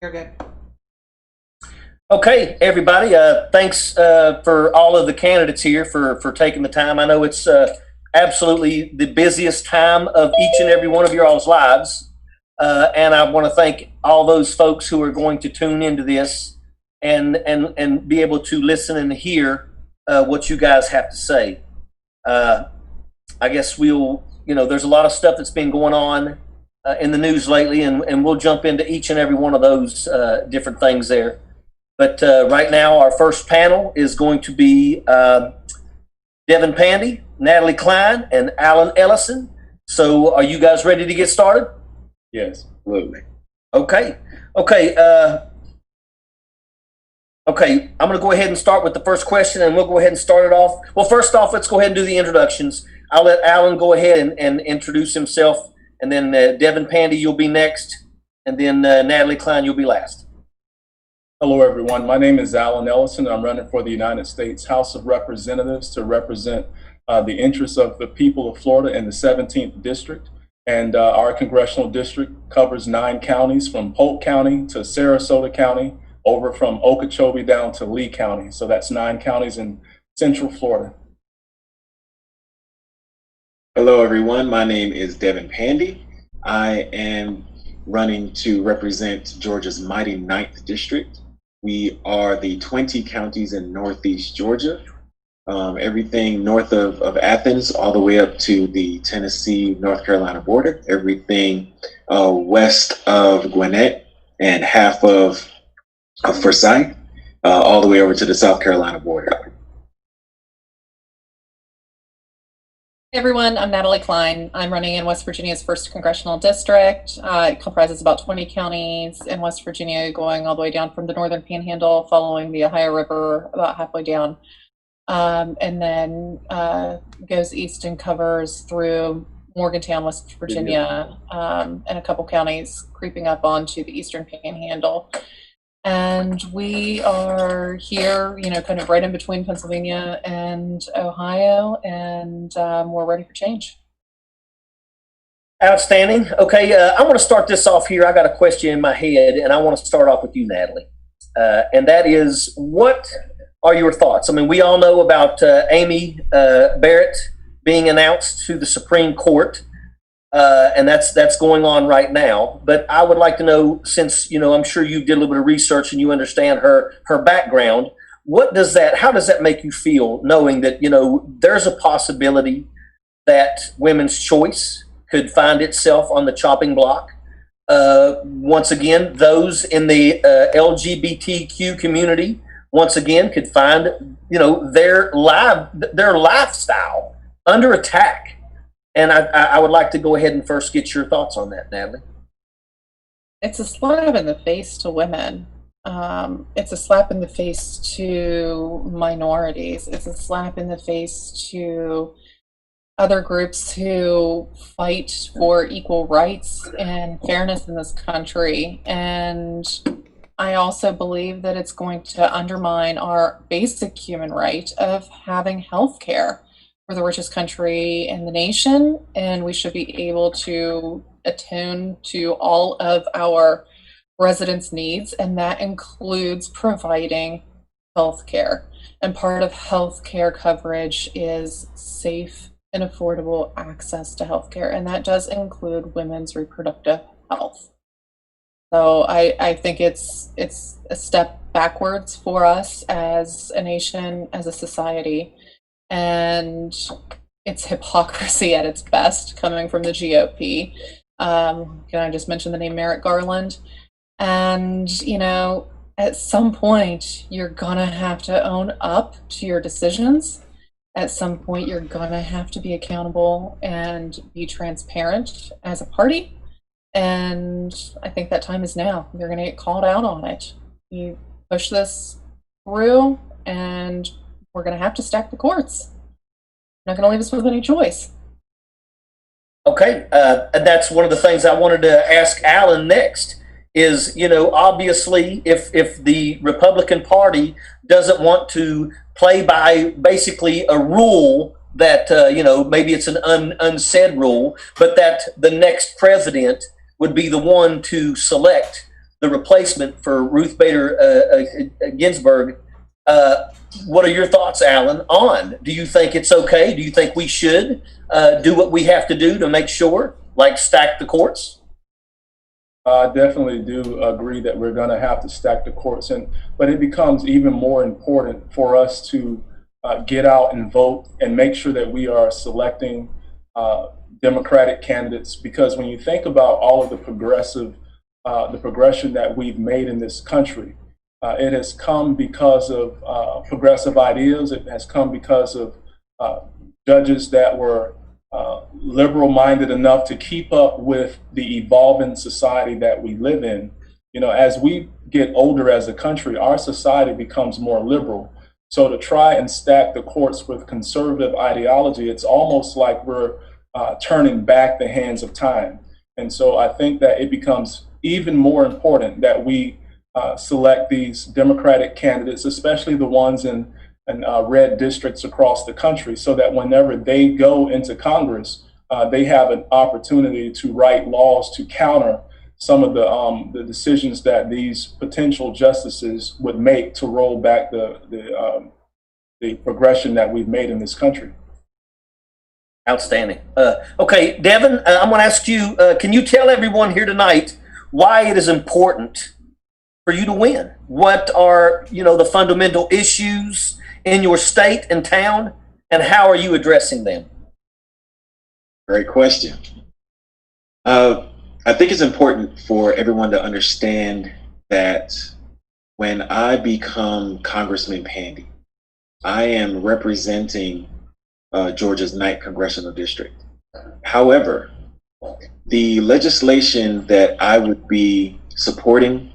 You're good. Okay, everybody, thanks for all of the candidates here for taking the time. I know it's absolutely the busiest time of each and every one of your all's lives. And I want to thank all those folks who are going to tune into this and be able to listen and hear what you guys have to say. I guess there's a lot of stuff that's been going on in the news lately, and we'll jump into each and every one of those different things there. But right now, our first panel is going to be Devin Pandy, Natalie Klein, and Alan Ellison. So are you guys ready to get started? Yes, absolutely. Okay. I'm going to go ahead and start with the first question, and we'll go ahead and start it off. Well, first off, let's go ahead and do the introductions. I'll let Alan go ahead and introduce himself, and then Devin Pandy, you'll be next, and then Natalie Klein, you'll be last. Hello, everyone. My name is Alan Ellison. I'm running for the United States House of Representatives to represent the interests of the people of Florida in the 17th District. And our congressional district covers 9 counties, from Polk County to Sarasota County, over from Okeechobee down to Lee County. So that's 9 counties in Central Florida. Hello, everyone. My name is Devin Pandy. I am running to represent Georgia's mighty 9th District. We are the 20 counties in Northeast Georgia, everything north of Athens, all the way up to the Tennessee-North Carolina border, everything west of Gwinnett and half of Forsyth, all the way over to the South Carolina border. Hey everyone, I'm Natalie Klein. I'm running in West Virginia's 1st Congressional District. It comprises about 20 counties in West Virginia, going all the way down from the Northern Panhandle, following the Ohio River about halfway down, and then goes east and covers through Morgantown, West Virginia, and a couple counties creeping up onto the Eastern Panhandle. And we are here, kind of right in between Pennsylvania and Ohio, and we're ready for change. Outstanding. Okay, I want to start this off here. I got a question in my head, and I want to start off with you, Natalie. And that is, what are your thoughts? I mean, we all know about Amy Barrett being announced to the Supreme Court. And that's going on right now. But I would like to know, since I'm sure you did a little bit of research and you understand her background, how does that make you feel, knowing that there's a possibility that women's choice could find itself on the chopping block? Once again, those in the LGBTQ community once again could find their lifestyle under attack. And I would like to go ahead and first get your thoughts on that, Natalie. It's a slap in the face to women. It's a slap in the face to minorities. It's a slap in the face to other groups who fight for equal rights and fairness in this country. And I also believe that it's going to undermine our basic human right of having health care. We're the richest country in the nation, and we should be able to attune to all of our residents' needs, and that includes providing health care. And part of health care coverage is safe and affordable access to health care, and that does include women's reproductive health. So I think it's a step backwards for us as a nation, as a society. And it's hypocrisy at its best, coming from the GOP. Can I just mention the name Merrick Garland? And, at some point, you're going to have to own up to your decisions. At some point, you're going to have to be accountable and be transparent as a party. And I think that time is now. You're going to get called out on it. You push this through, and we're going to have to stack the courts. Not going to leave us with any choice. Okay, and that's one of the things I wanted to ask Alan next is, obviously if the Republican Party doesn't want to play by basically a rule that, maybe it's an unsaid rule, but that the next president would be the one to select the replacement for Ruth Bader Ginsburg. What are your thoughts, Alan, on? Do you think it's okay? Do you think we should do what we have to do to make sure, like stack the courts? I definitely do agree that we're going to have to stack the courts, but it becomes even more important for us to get out and vote and make sure that we are selecting Democratic candidates, because when you think about all of the progression that we've made in this country, it has come because of progressive ideas. It has come because of judges that were liberal-minded enough to keep up with the evolving society that we live in. You know, as we get older as a country, our society becomes more liberal. So to try and stack the courts with conservative ideology, it's almost like we're turning back the hands of time. And so I think that it becomes even more important that we select these Democratic candidates, especially the ones in red districts across the country, so that whenever they go into Congress, they have an opportunity to write laws to counter some of the decisions that these potential justices would make to roll back the progression that we've made in this country. Outstanding. Okay, Devin, I'm going to ask you, can you tell everyone here tonight why it is important for you to win? What are, the fundamental issues in your state and town, and how are you addressing them? Great question. I think it's important for everyone to understand that when I become Congressman Pandy, I am representing Georgia's 9th Congressional District. However, the legislation that I would be supporting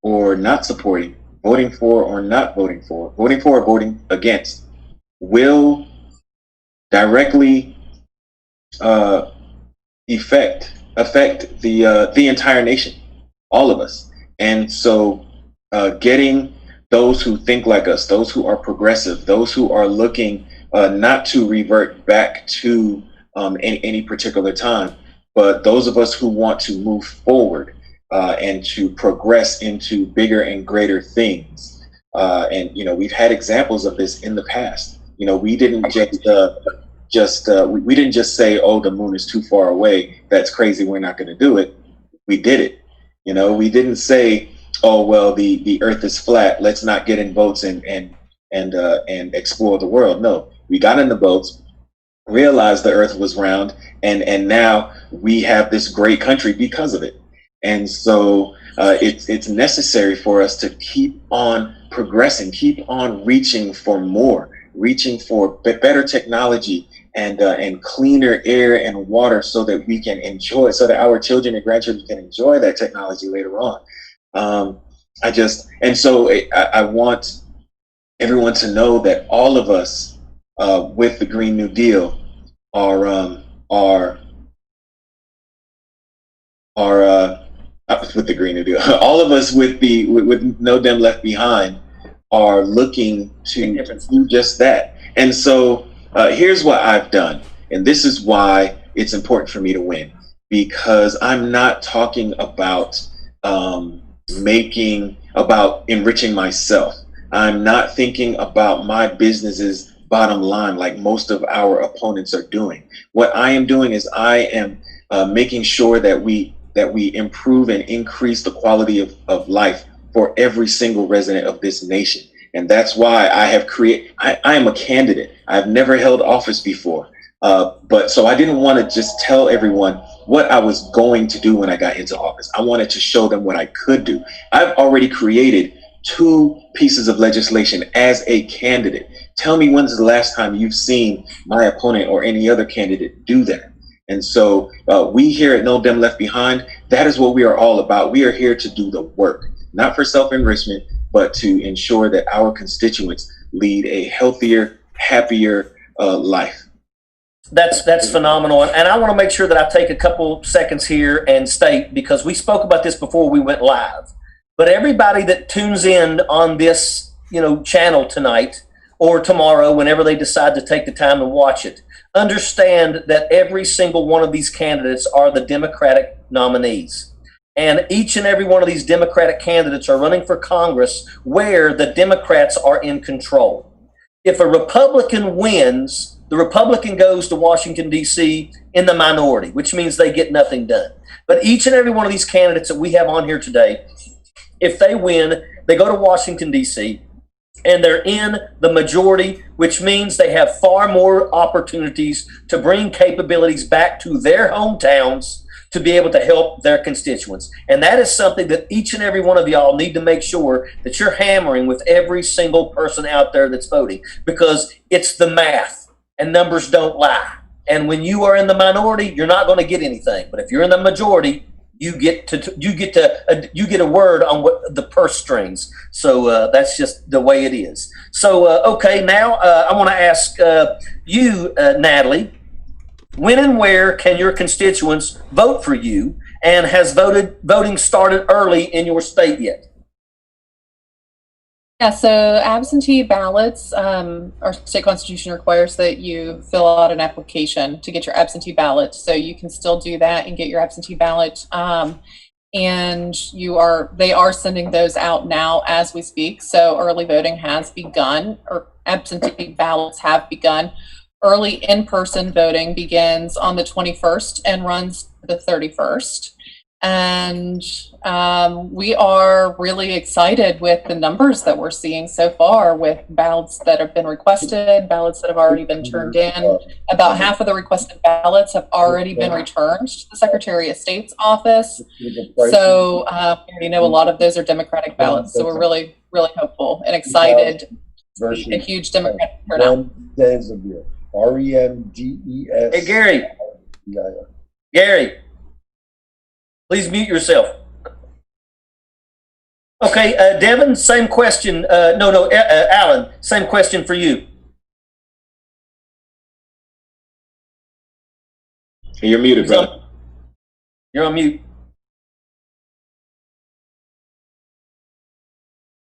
or not supporting, voting for or not voting for, voting for or voting against, will directly affect the entire nation, all of us. And so getting those who think like us, those who are progressive, those who are looking not to revert back to any particular time, but those of us who want to move forward and to progress into bigger and greater things. And we've had examples of this in the past. We didn't we didn't just say, oh, the moon is too far away, that's crazy, we're not going to do it. We did it. We didn't say, oh, well, the earth is flat, let's not get in boats and explore the world. No, we got in the boats, realized the earth was round, and now we have this great country because of it. And so it's necessary for us to keep on progressing, keep on reaching for more, reaching for better technology and cleaner air and water, so that we can enjoy, so that our children and grandchildren can enjoy that technology later on. I want everyone to know that all of us with the Green New Deal are with the Green New Deal. All of us with No Dem Left Behind are looking to do just that. And so here's what I've done, and this is why it's important for me to win, because I'm not talking about enriching myself. I'm not thinking about my business's bottom line like most of our opponents are doing. What I am doing is I am making sure that we improve and increase the quality of life for every single resident of this nation. And that's why I have I am a candidate. I've never held office before. But so I didn't want to just tell everyone what I was going to do when I got into office. I wanted to show them what I could do. I've already created 2 pieces of legislation as a candidate. Tell me, when's the last time you've seen my opponent or any other candidate do that? And so we here at No Dem Left Behind, that is what we are all about. We are here to do the work, not for self-enrichment, but to ensure that our constituents lead a healthier, happier life. That's phenomenal. And I want to make sure that I take a couple seconds here and state, because we spoke about this before we went live, but everybody that tunes in on this, channel tonight or tomorrow, whenever they decide to take the time to watch it, understand that every single one of these candidates are the Democratic nominees. And each and every one of these Democratic candidates are running for Congress where the Democrats are in control. If a Republican wins, the Republican goes to Washington, D.C. in the minority, which means they get nothing done. But each and every one of these candidates that we have on here today, if they win, they go to Washington, D.C., and they're in the majority, which means they have far more opportunities to bring capabilities back to their hometowns to be able to help their constituents. And that is something that each and every one of y'all need to make sure that you're hammering with every single person out there that's voting, because it's the math and numbers don't lie. And when you are in the minority, you're not going to get anything. But if you're in the majority, you get a word on what the purse strings. So that's just the way it is. So okay, now I want to ask you, Natalie, when and where can your constituents vote for you? And has voting started early in your state yet? Yeah, so absentee ballots, our state constitution requires that you fill out an application to get your absentee ballot. So you can still do that and get your absentee ballot. And they are sending those out now as we speak. So early voting has begun, or absentee ballots have begun. Early in-person voting begins on the 21st and runs the 31st. And we are really excited with the numbers that we're seeing so far, with ballots that have been requested, ballots that have already been turned in. About half of the requested ballots have already been returned to the Secretary of State's office. So we already know a lot of those are Democratic ballots. So we're really, really hopeful and excited to see a huge Democratic turnout. REMGES. Hey, Gary. Gary, please mute yourself. Okay, Devin, same question. Alan, same question for you. You're muted, brother. You're on mute.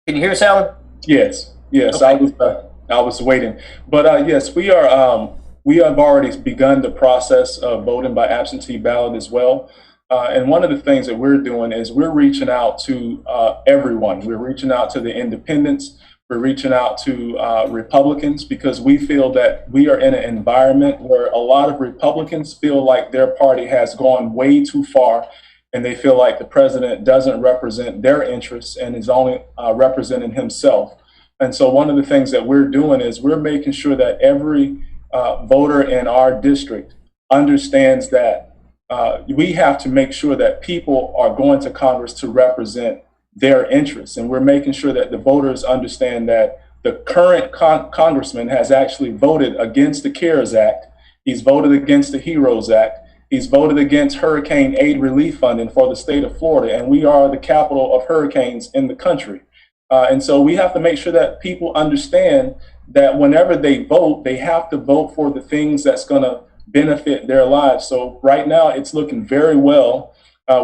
Can you hear us, Alan? Yes, okay. I was waiting, but yes, we have already begun the process of voting by absentee ballot as well. And one of the things that we're doing is we're reaching out to everyone. We're reaching out to the independents. We're reaching out to Republicans, because we feel that we are in an environment where a lot of Republicans feel like their party has gone way too far, and they feel like the president doesn't represent their interests and is only representing himself. And so one of the things that we're doing is we're making sure that every voter in our district understands that we have to make sure that people are going to Congress to represent their interests. And we're making sure that the voters understand that the current congressman has actually voted against the CARES Act. He's voted against the HEROES Act. He's voted against hurricane aid relief funding for the state of Florida. And we are the capital of hurricanes in the country. And so we have to make sure that people understand that whenever they vote, they have to vote for the things that's going to benefit their lives. So right now it's looking very well.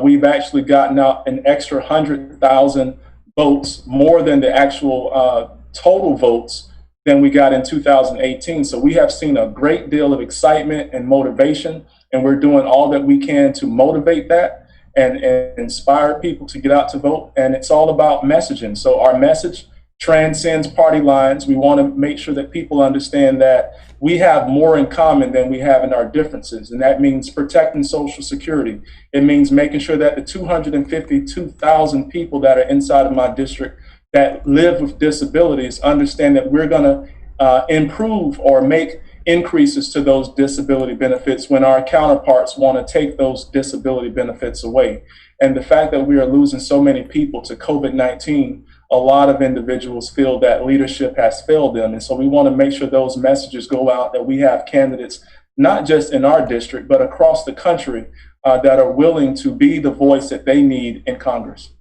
We've actually gotten out an extra 100,000 votes, more than the actual total votes than we got in 2018. So we have seen a great deal of excitement and motivation, and we're doing all that we can to motivate that and inspire people to get out to vote. And it's all about messaging. So our message transcends party lines. We want to make sure that people understand that we have more in common than we have in our differences. And that means protecting Social Security. It means making sure that the 252,000 people that are inside of my district that live with disabilities understand that we're going to improve or make increases to those disability benefits when our counterparts want to take those disability benefits away. And the fact that we are losing so many people to COVID-19, a lot of individuals feel that leadership has failed them. And so we want to make sure those messages go out, that we have candidates, not just in our district, but across the country that are willing to be the voice that they need in Congress.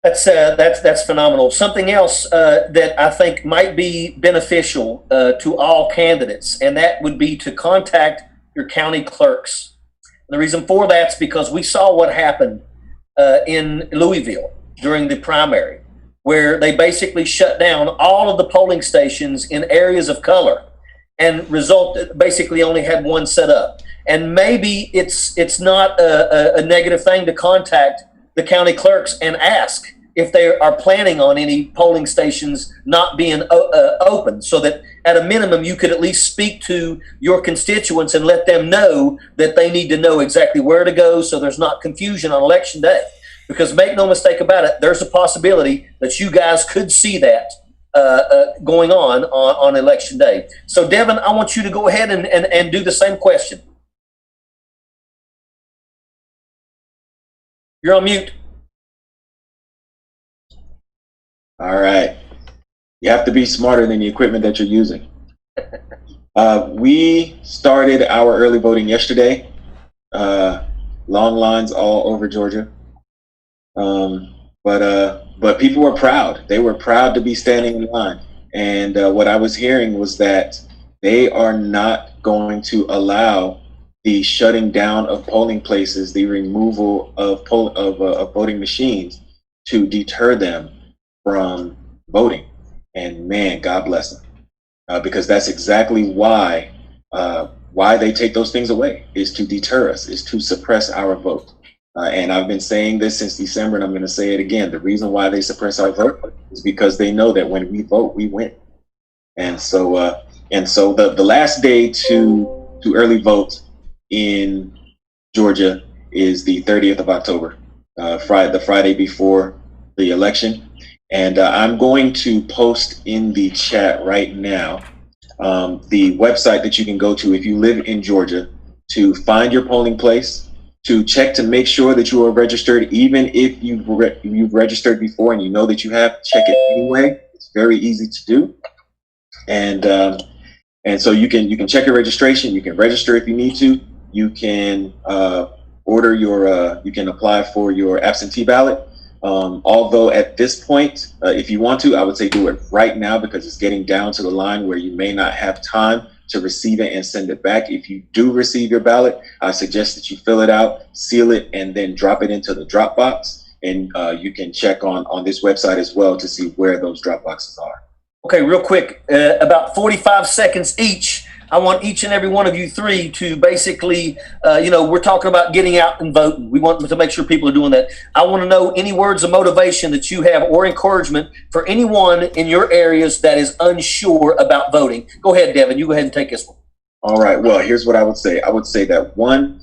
That's phenomenal. Something else that I think might be beneficial to all candidates, and that would be to contact your county clerks. And the reason for that's because we saw what happened in Louisville during the primary, where they basically shut down all of the polling stations in areas of color, and basically only had one set up. And maybe it's not a negative thing to contact the county clerks and ask if they are planning on any polling stations not being open, so that at a minimum you could at least speak to your constituents and let them know that they need to know exactly where to go, so there's not confusion on election day. Because make no mistake about it, there's a possibility that you guys could see that going on election day. So Devin, I want you to go ahead and do the same question. You're on mute. All right. You have to be smarter than the equipment that you're using. We started our early voting yesterday. Long lines all over Georgia. But people were proud. They were proud to be standing in line. And what I was hearing was that they are not going to allow the shutting down of polling places, the removal of voting machines, to deter them from voting. And man, God bless them, because that's exactly why they take those things away, is to deter us, is to suppress our vote. And I've been saying this since December, and I'm going to say it again. The reason why they suppress our vote is because they know that when we vote, we win. And so the last day to early vote in Georgia is the 30th of October, the Friday before the election. And I'm going to post in the chat right now the website that you can go to if you live in Georgia to find your polling place, to check to make sure that you are registered. Even if you've registered before and you know that you have, check it anyway. It's very easy to do. And so you can check your registration. You can register if you need to. You can you can apply for your absentee ballot. Although at this point, if you want to, I would say do it right now, because it's getting down to the line where you may not have time to receive it and send it back. If you do receive your ballot, I suggest that you fill it out, seal it, and then drop it into the drop box. And you can check on this website as well to see where those drop boxes are. Okay, real quick, about 45 seconds each. I want each and every one of you three to basically, we're talking about getting out and voting. We want to make sure people are doing that. I want to know any words of motivation that you have or encouragement for anyone in your areas that is unsure about voting. Go ahead, Devin. You go ahead and take this one. All right. Well, here's what I would say. I would say that one,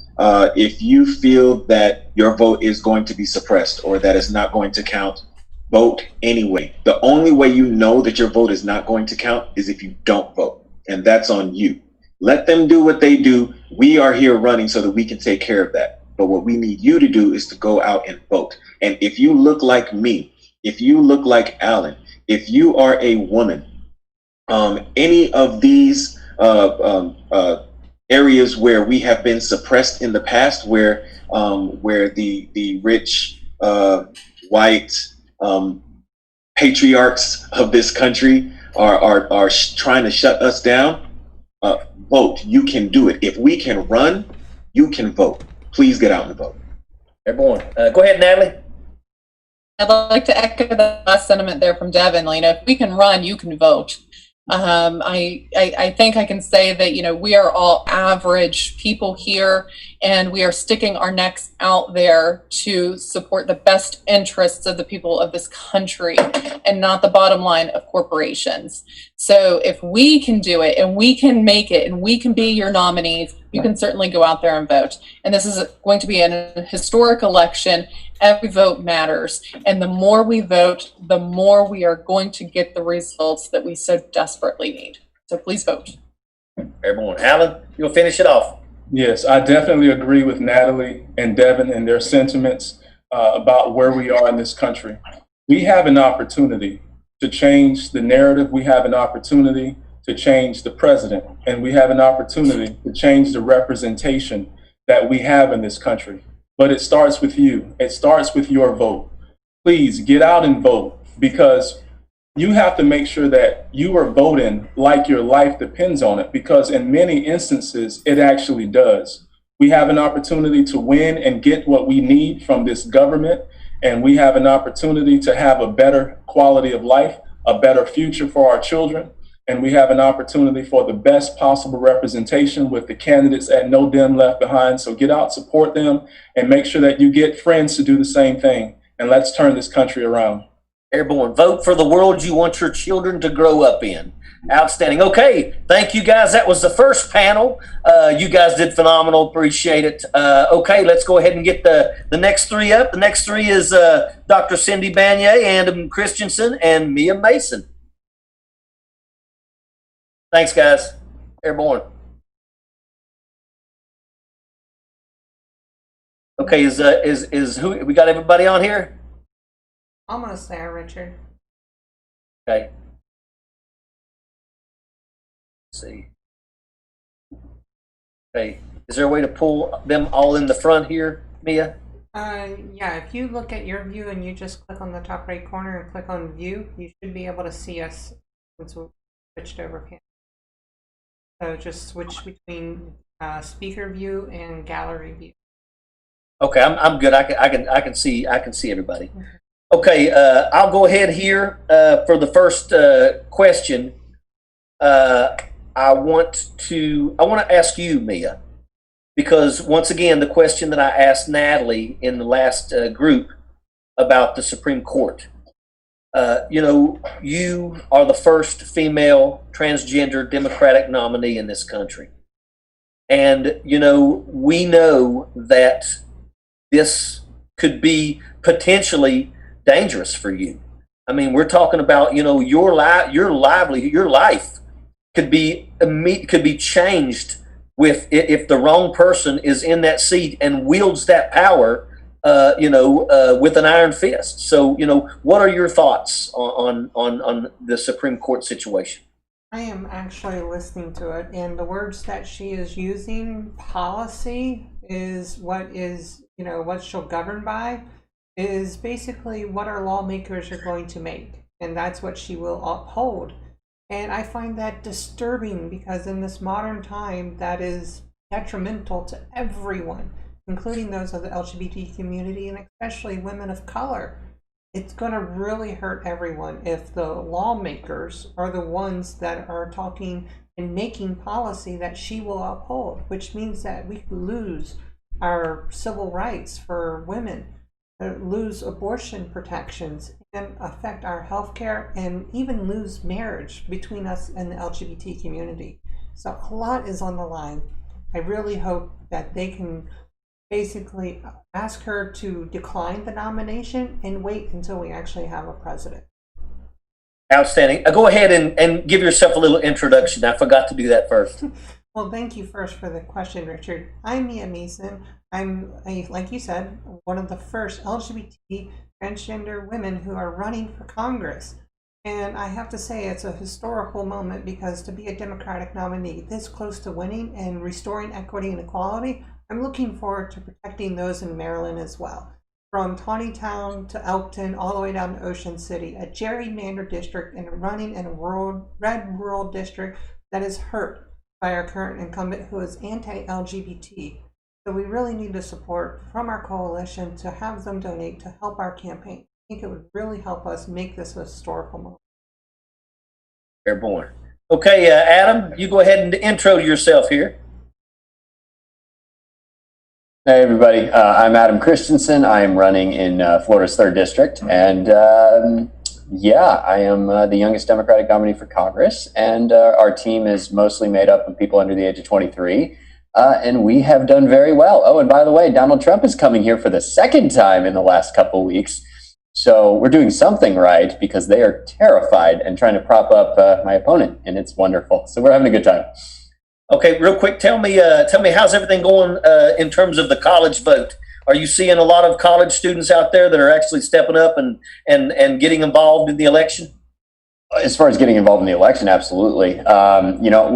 if you feel that your vote is going to be suppressed or that it's not going to count, vote anyway. The only way you know that your vote is not going to count is if you don't vote. And that's on you. Let them do what they do. We are here running so that we can take care of that. But what we need you to do is to go out and vote. And if you look like me, if you look like Alan, if you are a woman, any of these areas where we have been suppressed in the past, where the rich white patriarchs of this country are trying to shut us down, vote. You can do it. If we can run, you can vote. Please get out and vote. Everyone, go ahead, Natalie. I'd like to echo the last sentiment there from Devin. If we can run, you can vote. I think I can say that, we are all average people here, and we are sticking our necks out there to support the best interests of the people of this country and not the bottom line of corporations. So if we can do it and we can make it and we can be your nominees, you can certainly go out there and vote. And this is going to be an historic election. Every vote matters. And the more we vote, the more we are going to get the results that we so desperately need. So please vote. Everyone. Alan, you'll finish it off. Yes, I definitely agree with Natalie and Devin and their sentiments about where we are in this country. We have an opportunity to change the narrative. We have an opportunity to change the president, and we have an opportunity to change the representation that we have in this country. But it starts with you. It starts with your vote. Please get out and vote, because you have to make sure that you are voting like your life depends on it, because in many instances, it actually does. We have an opportunity to win and get what we need from this government, and we have an opportunity to have a better quality of life, a better future for our children. and we have an opportunity for the best possible representation with the candidates at No Dem Left Behind. So get out, support them, and make sure that you get friends to do the same thing. And let's turn this country around. Airborne, vote for the world you want your children to grow up in. Outstanding. Okay, thank you guys. That was the first panel. You guys did phenomenal. Appreciate it. Okay, let's go ahead and get the next three up. The next three is Dr. Cindy Banyai, Adam Christensen, and Mia Mason. Thanks, guys. Airborne. Okay, is who we got? Everybody on here? Almost there, Richard. Okay. Let's see. Okay. Is there a way to pull them all in the front here, Mia? Yeah, if you look at your view and you just click on the top right corner and click on view, you should be able to see us since we switched over panel. So just switch between speaker view and gallery view. Okay, I'm good. I can see everybody. Okay, I'll go ahead here for the first question. I want to ask you, Mia, because once again, the question that I asked Natalie in the last group about the Supreme Court. You know, you are the first female transgender Democratic nominee in this country. And, you know, we know that this could be potentially dangerous for you. I mean, we're talking about, you know, your life could be changed if the wrong person is in that seat and wields that power, with an iron fist. So, you know, what are your thoughts on the Supreme Court situation? I am actually listening to it, and the words that she is using, policy, is what she'll govern by, is basically what our lawmakers are going to make, and that's what she will uphold. And I find that disturbing because in this modern time, that is detrimental to everyone, including those of the LGBT community and especially women of color. It's going to really hurt everyone if the lawmakers are the ones that are talking and making policy that she will uphold, which means that we could lose our civil rights for women, lose abortion protections, and affect our health care, and even lose marriage between us and the LGBT community. So a lot is on the line. I really hope that they can basically ask her to decline the nomination and wait until we actually have a president. Outstanding. Go ahead and give yourself a little introduction. I forgot to do that first. Well, thank you first for the question, Richard. I'm Mia Mason. I'm, like you said, one of the first LGBT transgender women who are running for Congress. And I have to say it's a historical moment because to be a Democratic nominee this close to winning and restoring equity and equality, I'm looking forward to protecting those in Maryland as well. From Tawnytown to Elkton, all the way down to Ocean City, a gerrymandered district and running in a red rural district that is hurt by our current incumbent who is anti-LGBT. So we really need the support from our coalition to have them donate to help our campaign. I think it would really help us make this a historical moment. Airborne. Okay, Adam, you go ahead and intro yourself here. Hey everybody, I'm Adam Christensen. I am running in Florida's 3rd District, and I am the youngest Democratic nominee for Congress, and our team is mostly made up of people under the age of 23, and we have done very well. Oh, and by the way, Donald Trump is coming here for the 2nd time in the last couple weeks, so we're doing something right because they are terrified and trying to prop up my opponent, and it's wonderful. So we're having a good time. Okay, real quick, tell me how's everything going in terms of the college vote? Are you seeing a lot of college students out there that are actually stepping up and getting involved in the election? As far as getting involved in the election, absolutely. We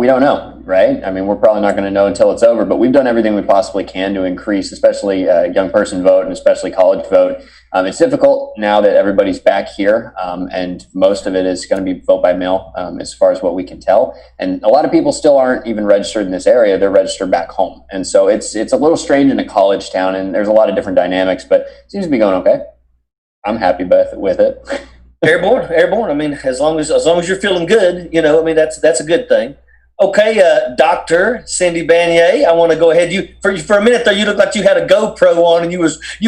don't know, right? I mean, we're probably not going to know until it's over, but we've done everything we possibly can to increase, especially young person vote and especially college vote. It's difficult now that everybody's back here, and most of it is going to be vote by mail, as far as what we can tell. And a lot of people still aren't even registered in this area; they're registered back home, and so it's a little strange in a college town. And there's a lot of different dynamics, but it seems to be going okay. I'm happy with it. Airborne, airborne. I mean, as long as you're feeling good, I mean, that's a good thing. Okay, Dr. Cindy Banier, I want to go ahead. For a minute there, you looked like you had a GoPro on and you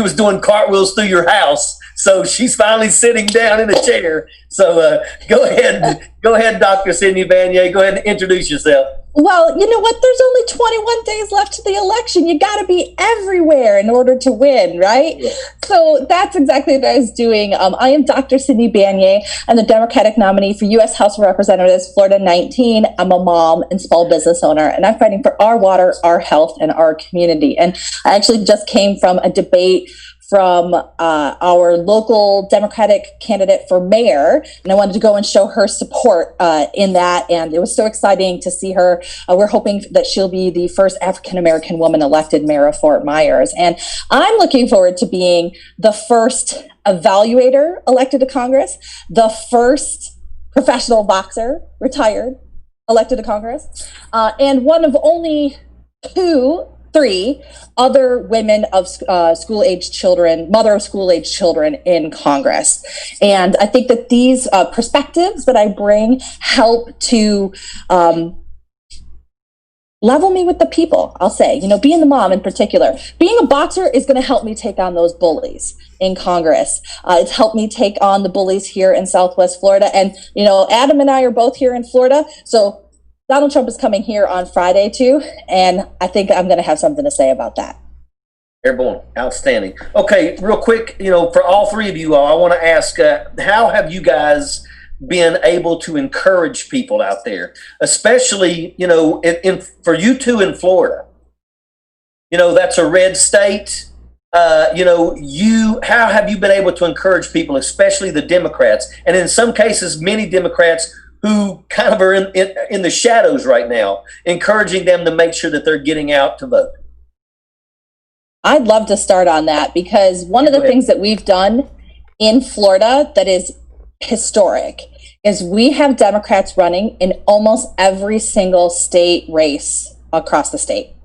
was doing cartwheels through your house. So she's finally sitting down in a chair. So go ahead, Dr. Cindy Banier. Go ahead and introduce yourself. Well, you know what? There's only 21 days left to the election. You got to be everywhere in order to win, right? Yeah. So that's exactly what I was doing. I am Dr. Cindy Banier. I'm the Democratic nominee for U.S. House of Representatives, Florida 19. I'm a mom and small business owner, and I'm fighting for our water, our health, and our community. And I actually just came from a debate from our local Democratic candidate for mayor, and I wanted to go and show her support in that, and it was so exciting to see her. We're hoping that she'll be the first African-American woman elected mayor of Fort Myers, and I'm looking forward to being the first evaluator elected to Congress, the first professional boxer, retired, elected to Congress, and one of only three other women of school-age children, mother of school-age children in Congress. And I think that these perspectives that I bring help to level me with the people, I'll say. Being the mom in particular. Being a boxer is going to help me take on those bullies in Congress. It's helped me take on the bullies here in Southwest Florida. And, Adam and I are both here in Florida, so Donald Trump is coming here on Friday too, and I think I'm going to have something to say about that. Airborne, outstanding. Okay, real quick, for all three of you all, I want to ask, how have you guys been able to encourage people out there, especially, for you two in Florida? That's a red state. How have you been able to encourage people, especially the Democrats, and in some cases, many Democrats who kind of are in the shadows right now, encouraging them to make sure that they're getting out to vote? I'd love to start on that, because one of the things that we've done in Florida that is historic is we have Democrats running in almost every single state race across the state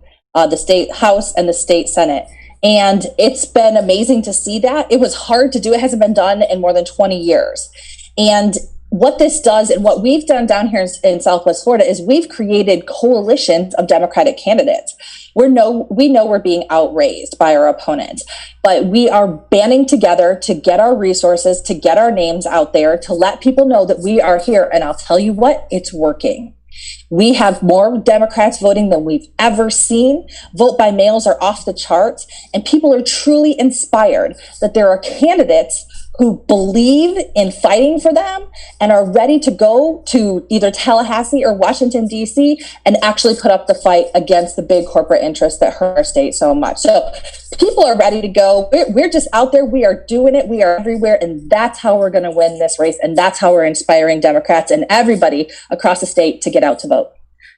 House and the state Senate. And it's been amazing to see that. It was hard to do. It hasn't been done in more than 20 years. And what this does, and what we've done down here in Southwest Florida, is we've created coalitions of Democratic candidates. We know we're being outraised by our opponents, but we are banding together to get our resources, to get our names out there, to let people know that we are here. And I'll tell you what, it's working. We have more Democrats voting than we've ever seen. Vote by mails are off the charts, and people are truly inspired that there are candidates who believe in fighting for them and are ready to go to either Tallahassee or Washington, D.C. and actually put up the fight against the big corporate interests that hurt our state so much. So people are ready to go. We're just out there. We are doing it. We are everywhere. And that's how we're going to win this race. And that's how we're inspiring Democrats and everybody across the state to get out to vote.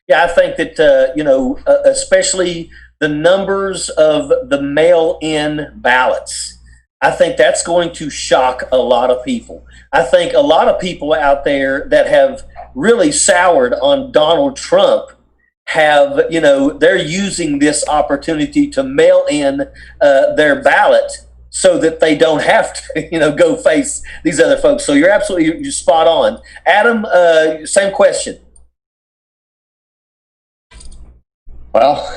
Yeah, I think that, especially the numbers of the mail-in ballots, I think that's going to shock a lot of people. I think a lot of people out there that have really soured on Donald Trump have, they're using this opportunity to mail in their ballot so that they don't have to, go face these other folks. So you're spot on. Adam, same question. Well,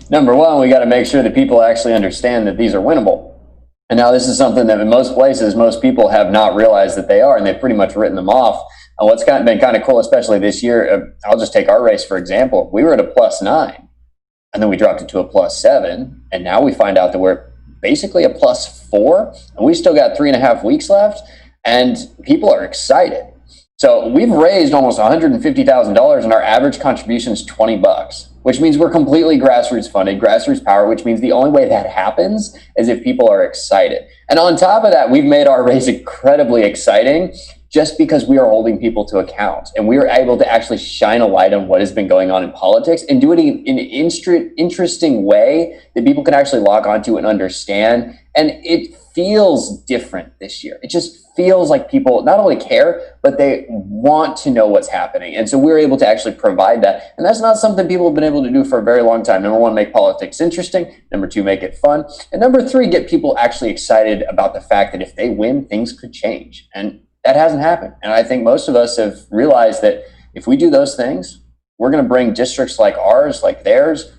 number one, we got to make sure that people actually understand that these are winnable. And now this is something that in most places, most people have not realized that they are, and they've pretty much written them off. And what's been kind of cool, especially this year, I'll just take our race, for example. We were at a +9, and then we dropped it to a +7, and now we find out that we're basically a +4, and we still got 3.5 weeks left, and people are excited. So we've raised almost $150,000, and our average contribution is $20, which means we're completely grassroots funded, grassroots power, which means the only way that happens is if people are excited. And on top of that, we've made our race incredibly exciting just because we are holding people to account and we are able to actually shine a light on what has been going on in politics and do it in an interesting way that people can actually log onto and understand. And it feels different this year. It just feels like people not only care, but they want to know what's happening. And so we're able to actually provide that. And that's not something people have been able to do for a very long time. Number one, make politics interesting. Number two, make it fun. And number three, get people actually excited about the fact that if they win, things could change. And that hasn't happened. And I think most of us have realized that if we do those things, we're going to bring districts like ours, like theirs,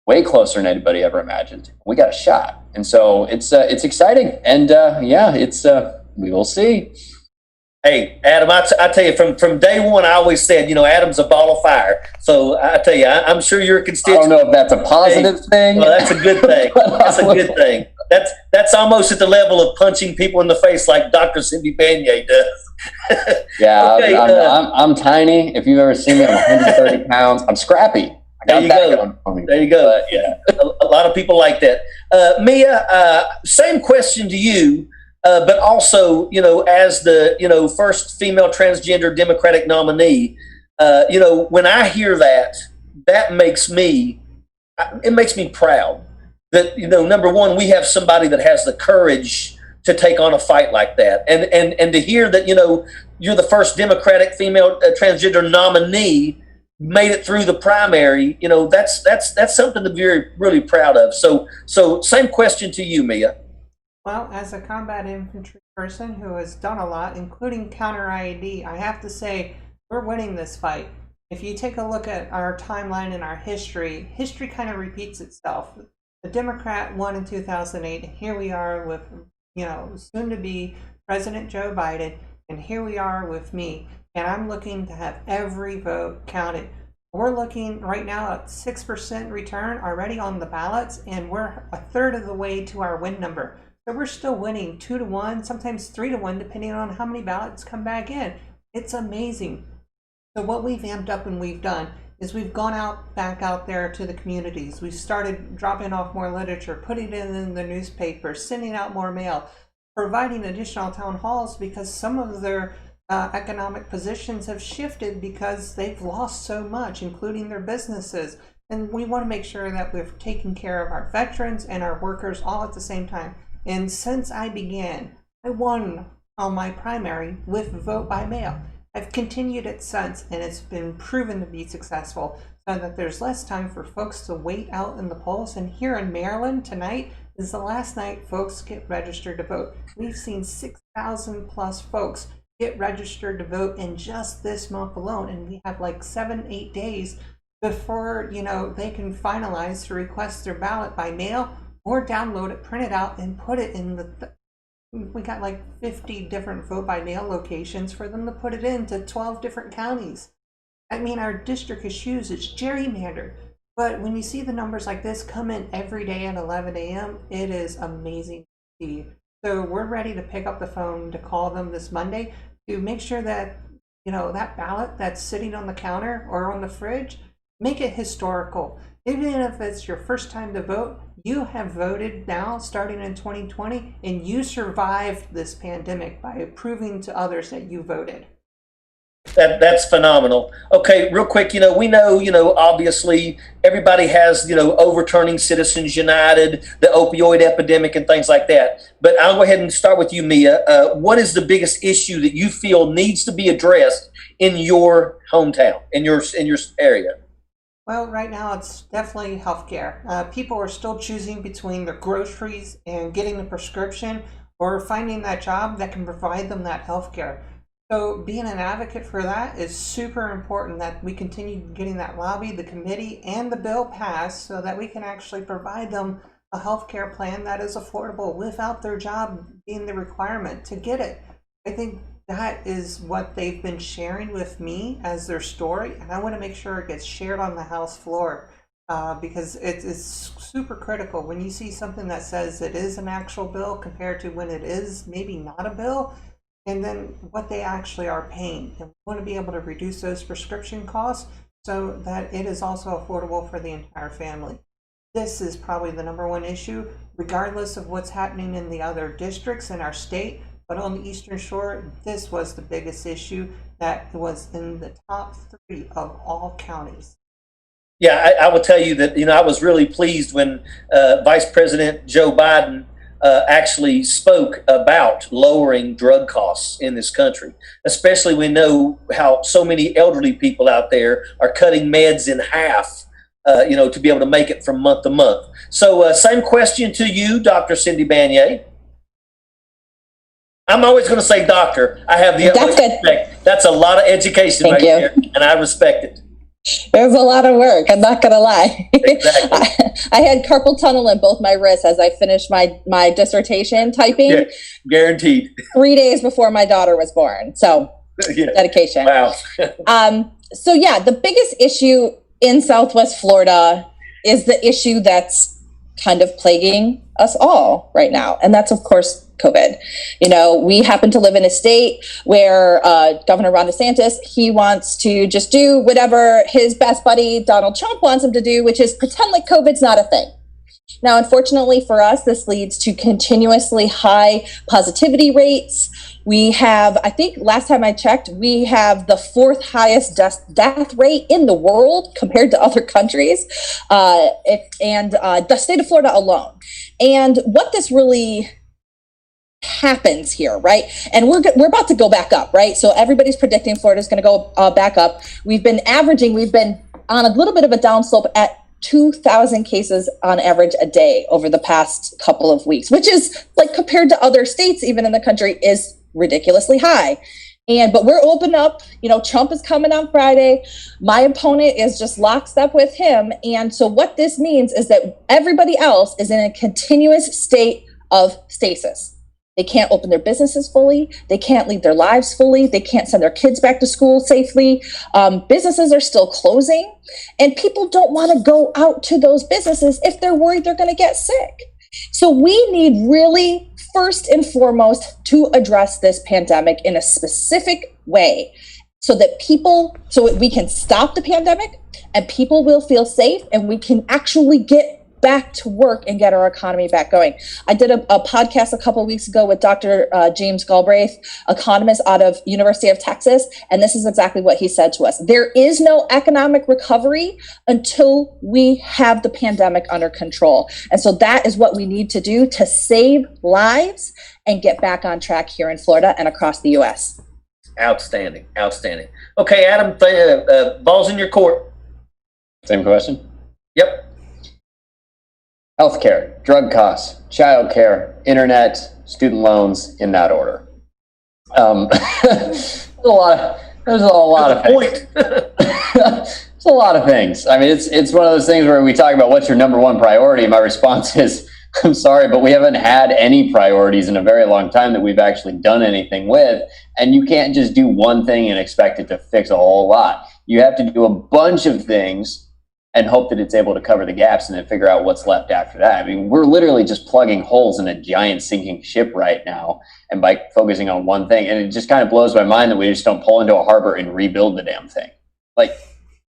way closer than anybody ever imagined. We got a shot. And so it's exciting. And we will see. Hey, Adam, I tell you, from day one, I always said, Adam's a ball of fire. So I tell you, I'm sure you're a I constituent. don't know if that's a positive thing. Well, that's a good thing. That's a good thing. That's almost at the level of punching people in the face like Dr. Cindy Banyai does. Yeah, Okay, I'm tiny. If you've ever seen me, I'm 130 pounds. I'm scrappy. I got There you that go. going for me. There you go. But, yeah. A lot of people like that. Mia, same question to you, but also, as the, first female transgender Democratic nominee, when I hear that makes me proud that, number one, we have somebody that has the courage to take on a fight like that. And to hear that, you're the first Democratic female transgender nominee, made it through the primary, that's something to be really proud of. So same question to you, Mia. Well, as a combat infantry person who has done a lot, including counter IED, I have to say we're winning this fight. If you take a look at our timeline and our history kind of repeats itself. The Democrat won in 2008, and here we are with, soon to be President Joe Biden, and here we are with me. And I'm looking to have every vote counted. We're looking right now at 6% return already on the ballots, and we're a third of the way to our win number. So we're still winning 2-1, sometimes 3-1, depending on how many ballots come back in. It's amazing. So what we've amped up and we've done is we've gone back out there to the communities. We've started dropping off more literature, putting it in the newspaper, sending out more mail, providing additional town halls because some of their economic positions have shifted because they've lost so much, including their businesses. And we want to make sure that we're taking care of our veterans and our workers all at the same time. And since I began, I won on my primary with vote by mail. I've continued it since, and it's been proven to be successful so that there's less time for folks to wait out in the polls. And here in Maryland tonight is the last night folks get registered to vote. We've seen 6,000 plus folks get registered to vote in just this month alone, and we have like 7-8 days before they can finalize to request their ballot by mail or download it, print it out, and put it in we got like 50 different vote by mail locations for them to put it into 12 different counties. I mean, our district is huge, it's gerrymandered, but when you see the numbers like this come in every day at 11 a.m., it is amazing to see. So we're ready to pick up the phone to call them this Monday to make sure that, that ballot that's sitting on the counter or on the fridge, make it historical. Even if it's your first time to vote, you have voted now starting in 2020, and you survived this pandemic by proving to others that you voted. That's phenomenal. Okay, real quick, we know, obviously everybody has, overturning Citizens United, the opioid epidemic and things like that. But I'll go ahead and start with you, Mia. What is the biggest issue that you feel needs to be addressed in your hometown, in your area? Well, right now it's definitely healthcare. People are still choosing between their groceries and getting a prescription or finding that job that can provide them that healthcare. So being an advocate for that is super important, that we continue getting that lobby, the committee, and the bill passed so that we can actually provide them a healthcare plan that is affordable without their job being the requirement to get it. I think that is what they've been sharing with me as their story, and I want to make sure it gets shared on the House floor because it is super critical when you see something that says it is an actual bill compared to when it is maybe not a bill, and then what they actually are paying. And we want to be able to reduce those prescription costs so that it is also affordable for the entire family. This is probably the number one issue, regardless of what's happening in the other districts in our state. But on the Eastern Shore, this was the biggest issue that was in the top 3 of all counties. Yeah, I will tell you that, I was really pleased when Vice President Joe Biden actually spoke about lowering drug costs in this country, especially when we know how so many elderly people out there are cutting meds in half, to be able to make it from month to month. So same question to you, Dr. Cindy Banyai. I'm always going to say doctor. I have the utmost respect. That's a lot of education Thank right you. there, and I respect it. It was a lot of work. I'm not going to lie. Exactly. I had carpal tunnel in both my wrists as I finished my dissertation typing. Yeah, guaranteed. 3 days before my daughter was born. So Yeah. dedication. Wow. So yeah, the biggest issue in Southwest Florida is the issue that's kind of plaguing us all right now. And that's, of course, COVID. We happen to live in a state where Governor Ron DeSantis, he wants to just do whatever his best buddy Donald Trump wants him to do, which is pretend like COVID's not a thing. Now, unfortunately for us, this leads to continuously high positivity rates. We have, I think last time I checked, we have the 4th highest death rate in the world compared to other countries, and the state of Florida alone. And what this really happens here, right? And we're about to go back up, right? So everybody's predicting Florida's going to go back up. We've been on a little bit of a downslope at 2,000 cases on average a day over the past couple of weeks, which is, like, compared to other states, even in the country, is ridiculously high. But we're open up. Trump is coming on Friday. My opponent is just lockstep with him. And so what this means is that everybody else is in a continuous state of stasis. They can't open their businesses fully. They can't lead their lives fully. They can't send their kids back to school safely. Businesses are still closing, and people don't want to go out to those businesses if they're worried they're going to get sick. So we need really, first and foremost, to address this pandemic in a specific way so we can stop the pandemic and people will feel safe and we can actually get back to work and get our economy back going. I did a podcast a couple of weeks ago with Dr. James Galbraith, economist out of University of Texas, and this is exactly what he said to us. There is no economic recovery until we have the pandemic under control. And so that is what we need to do to save lives and get back on track here in Florida and across the U.S. Outstanding. Okay, Adam, ball's in your court. Same question? Yep. Healthcare, drug costs, childcare, internet, student loans, in that order. There's a lot of things. It's a lot of things. I mean, it's one of those things where we talk about what's your number one priority. My response is, I'm sorry, but we haven't had any priorities in a very long time that we've actually done anything with. And you can't just do one thing and expect it to fix a whole lot. You have to do a bunch of things and hope that it's able to cover the gaps and then figure out what's left after that. I mean, we're literally just plugging holes in a giant sinking ship right now, and by focusing on one thing. And it just kind of blows my mind that we just don't pull into a harbor and rebuild the damn thing. Like,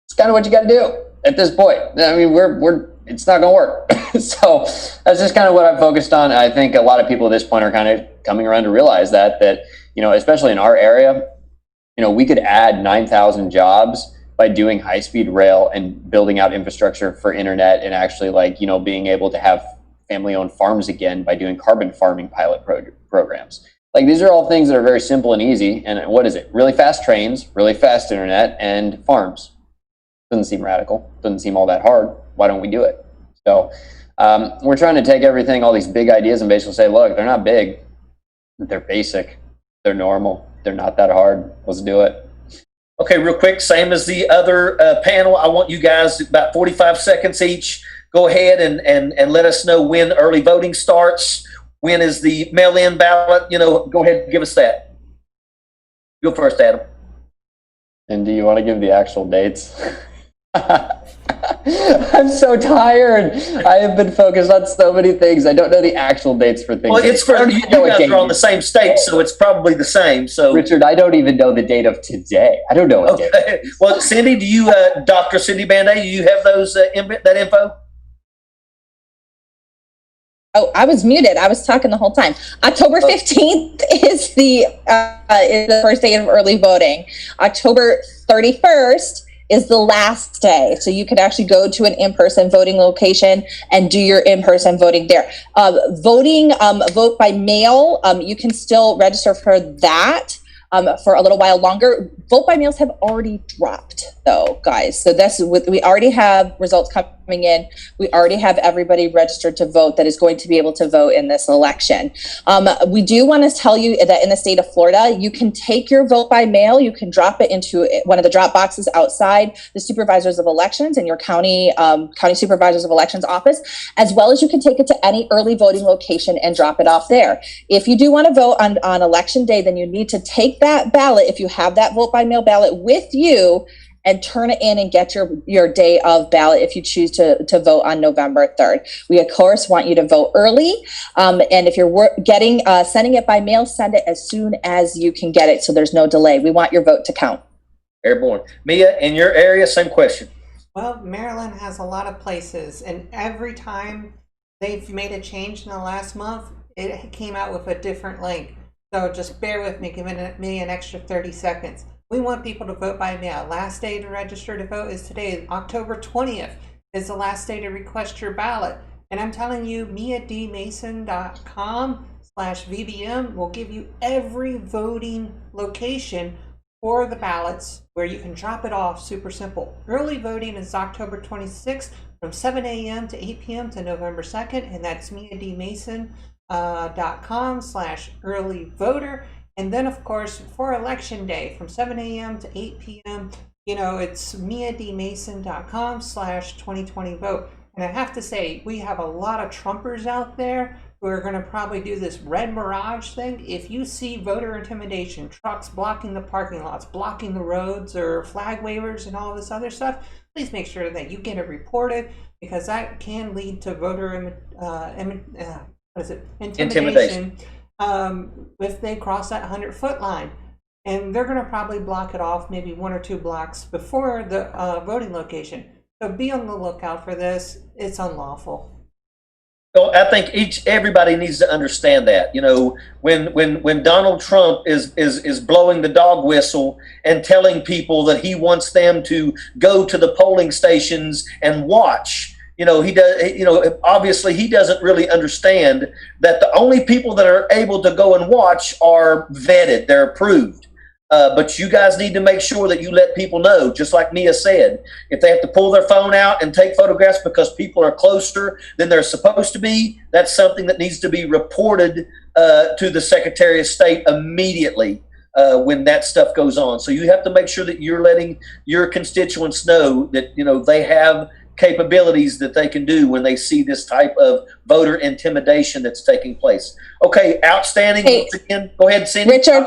it's kind of what you got to do at this point. I mean, it's not going to work. So that's just kind of what I'm focused on. I think a lot of people at this point are kind of coming around to realize that, especially in our area, we could add 9,000 jobs by doing high-speed rail and building out infrastructure for internet and actually being able to have family-owned farms again by doing carbon farming pilot programs. Like, these are all things that are very simple and easy. And what is it? Really fast trains, really fast internet, and farms. Doesn't seem radical. Doesn't seem all that hard. Why don't we do it? So we're trying to take everything, all these big ideas, and basically say, look, they're not big. They're basic. They're normal. They're not that hard. Let's do it. Okay, real quick, same as the other panel, I want you guys, about 45 seconds each, go ahead and let us know when early voting starts. When is the mail-in ballot? Go ahead and give us that. Go first, Adam. And do you want to give the actual dates? I'm so tired. I have been focused on so many things. I don't know the actual dates for things. Well, it's for you guys are on the same state, so it's probably the same. So, Richard, I don't even know the date of today. I don't know what date. Okay. Well, Cindy, do you, Dr. Cindy Banyai, do you have those that info? Oh, I was muted. I was talking the whole time. October 15th is the first day of early voting. October 31st is the last day. So you could actually go to an in-person voting location and do your in-person voting there. Vote by mail, you can still register for that. For a little while longer. Vote by mails have already dropped though, guys. So we already have results coming in. We already have everybody registered to vote that is going to be able to vote in this election. We do want to tell you that in the state of Florida, you can take your vote by mail, you can drop it into one of the drop boxes outside the supervisors of elections in your county supervisors of elections office, as well as you can take it to any early voting location and drop it off there. If you do want to vote on election day, then you need to take that ballot, if you have that vote by mail ballot with you, and turn it in and get your day of ballot if you choose to vote on November 3rd. We, of course, want you to vote early. And if you're sending it by mail, send it as soon as you can get it so there's no delay. We want your vote to count. Airborne. Mia, in your area, same question. Well, Maryland has a lot of places, and every time they've made a change in the last month, it came out with a different link. So just bear with me, giving me an extra 30 seconds. We want people to vote by mail. Last day to register to vote is today. October 20th is the last day to request your ballot. And I'm telling you, miadmason.com/VBM will give you every voting location for the ballots where you can drop it off. Super simple. Early voting is October 26th from 7 a.m. to 8 p.m. to November 2nd. And that's miadmason.com/early voter. And then, of course, for election day from 7 a.m. to 8 p.m., it's miadmason.com/2020 vote. And I have to say, we have a lot of Trumpers out there who are going to probably do this red mirage thing. If you see voter intimidation, trucks blocking the parking lots, blocking the roads, or flag wavers and all this other stuff, please make sure that you get it reported, because that can lead to voter intimidation. If they cross that 100-foot line, and they're going to probably block it off maybe 1 or 2 blocks before the voting location. So be on the lookout for this. It's unlawful. So I think everybody needs to understand that. When Donald Trump is blowing the dog whistle and telling people that he wants them to go to the polling stations and watch. Obviously he doesn't really understand that the only people that are able to go and watch are vetted, they're approved. But you guys need to make sure that you let people know, just like Mia said, if they have to pull their phone out and take photographs because people are closer than they're supposed to be, that's something that needs to be reported to the Secretary of State immediately when that stuff goes on. So you have to make sure that you're letting your constituents know that, they have capabilities that they can do when they see this type of voter intimidation that's taking place. Okay, outstanding. Hey, once again, go ahead, Cindy. Richard,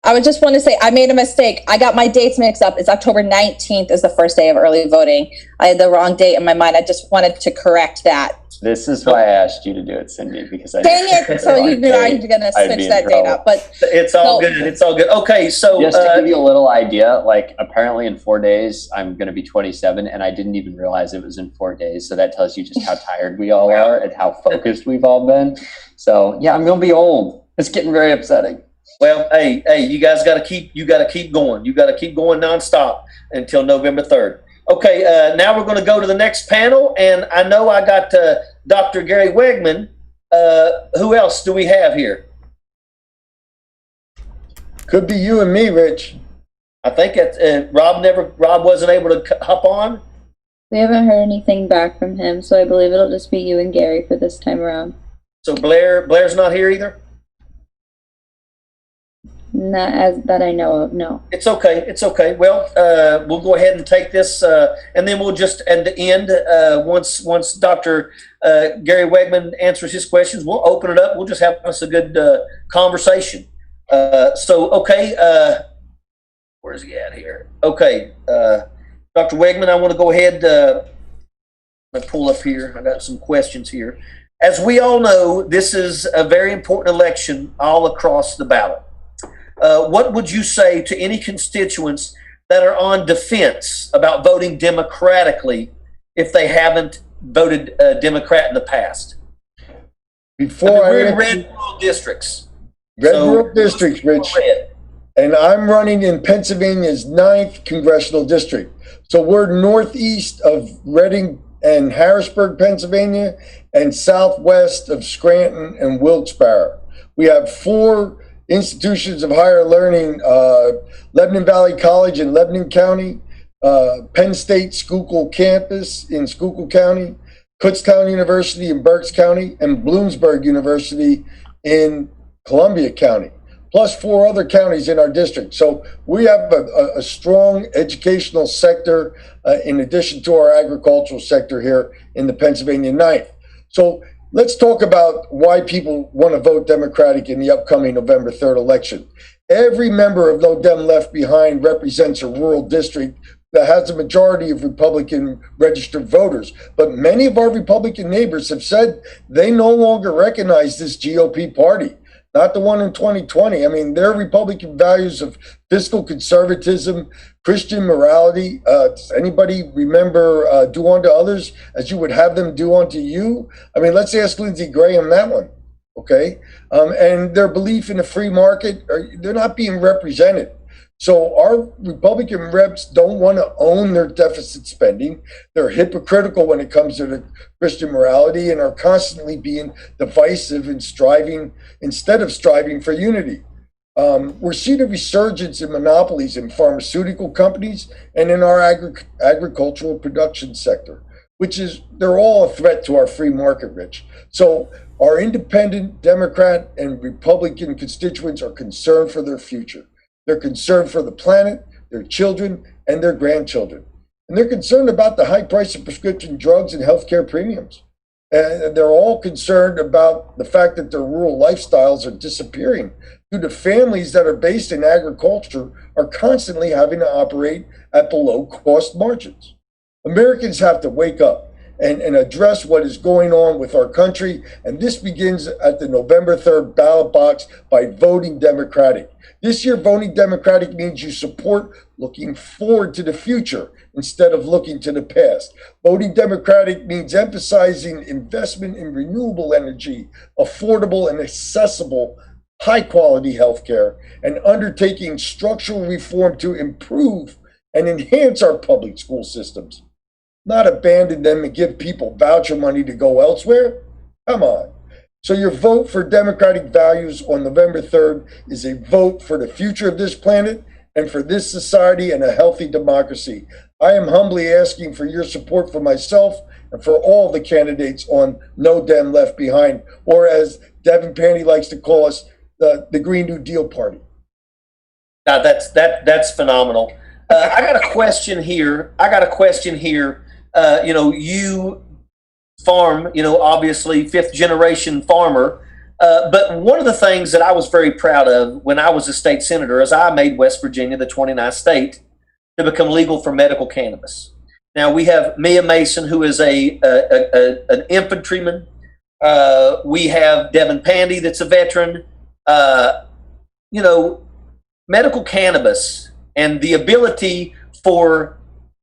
I would just want to say I made a mistake. I got my dates mixed up. It's October 19th is the first day of early voting. I had the wrong date in my mind. I just wanted to correct that. This is why I asked you to do it, Cindy, because I dang it! So you knew I was going to switch that date up, but it's all good. It's all good. Okay, so just to give you a little idea, like apparently in 4 days I'm going to be 27, and I didn't even realize it was in 4 days. So that tells you just how tired we all are and how focused we've all been. So yeah, I'm going to be old. It's getting very upsetting. Well, hey, you guys got to keep going. You got to keep going nonstop until November 3rd. Okay, now we're going to go to the next panel, and I know I got Dr. Gary Wegman. Who else do we have here? Could be you and me, Rich. I think Rob wasn't able to hop on. We haven't heard anything back from him, so I believe it'll just be you and Gary for this time around. So Blair's not here either? Not as that I know of, no. It's okay. It's okay. Well, we'll go ahead and take this, and then we'll just at the end, once Dr. Gary Wegman answers his questions, we'll open it up. We'll just have us a good conversation. Okay, where's he at here? Okay, Dr. Wegman, I want to go ahead. Let me pull up here. I got some questions here. As we all know, this is a very important election all across the ballot. What would you say to any constituents that are on defense about voting democratically if they haven't voted Democrat in the past? Before We're in I red rural districts. red So- rural districts, Rich, Red. and I'm running in Pennsylvania's 9th congressional district. So we're northeast of Reading and Harrisburg, Pennsylvania, and southwest of Scranton and Wilkes-Barre. We have 4 institutions of higher learning: Lebanon Valley College in Lebanon County, Penn State Schuylkill campus in Schuylkill County, Kutztown University in Berks County, and Bloomsburg University in Columbia County, plus 4 other counties in our district. So we have a strong educational sector in addition to our agricultural sector here in the Pennsylvania 9th. So let's talk about why people want to vote Democratic in the upcoming November 3rd election. Every member of No Dem Left Behind represents a rural district that has a majority of Republican registered voters. But many of our Republican neighbors have said they no longer recognize this GOP party, not the one in 2020. I mean, their Republican values of fiscal conservatism, Christian morality. Does anybody remember do unto others as you would have them do unto you? I mean, let's ask Lindsey Graham that one, okay? And their belief in the free market, they're not being represented. So our Republican reps don't want to own their deficit spending. They're hypocritical when it comes to the Christian morality and are constantly being divisive and striving instead of striving for unity. We're seeing a resurgence in monopolies in pharmaceutical companies and in our agricultural production sector, which is, they're all a threat to our free market, Rich. So our independent Democrat and Republican constituents are concerned for their future. They're concerned for the planet, their children, and their grandchildren. And they're concerned about the high price of prescription drugs and healthcare premiums. And they're all concerned about the fact that their rural lifestyles are disappearing due to families that are based in agriculture are constantly having to operate at below cost margins. Americans have to wake up and address what is going on with our country. And this begins at the November 3rd ballot box by voting Democratic. This year, voting Democratic means you support looking forward to the future instead of looking to the past. Voting Democratic means emphasizing investment in renewable energy, affordable and accessible, high-quality healthcare, and undertaking structural reform to improve and enhance our public school systems. Not abandon them and give people voucher money to go elsewhere. Come on. So your vote for democratic values on November 3rd is a vote for the future of this planet and for this society and a healthy democracy. I am humbly asking for your support for myself and for all the candidates on No Dem Left Behind, or as Devin Pandy likes to call us, the Green New Deal Party. Now that's phenomenal. I got a question here. You farm, obviously 5th generation farmer. But one of the things that I was very proud of when I was a state senator is I made West Virginia the 29th state to become legal for medical cannabis. Now we have Mia Mason, who is an infantryman. We have Devin Pandy, that's a veteran. Medical cannabis and the ability for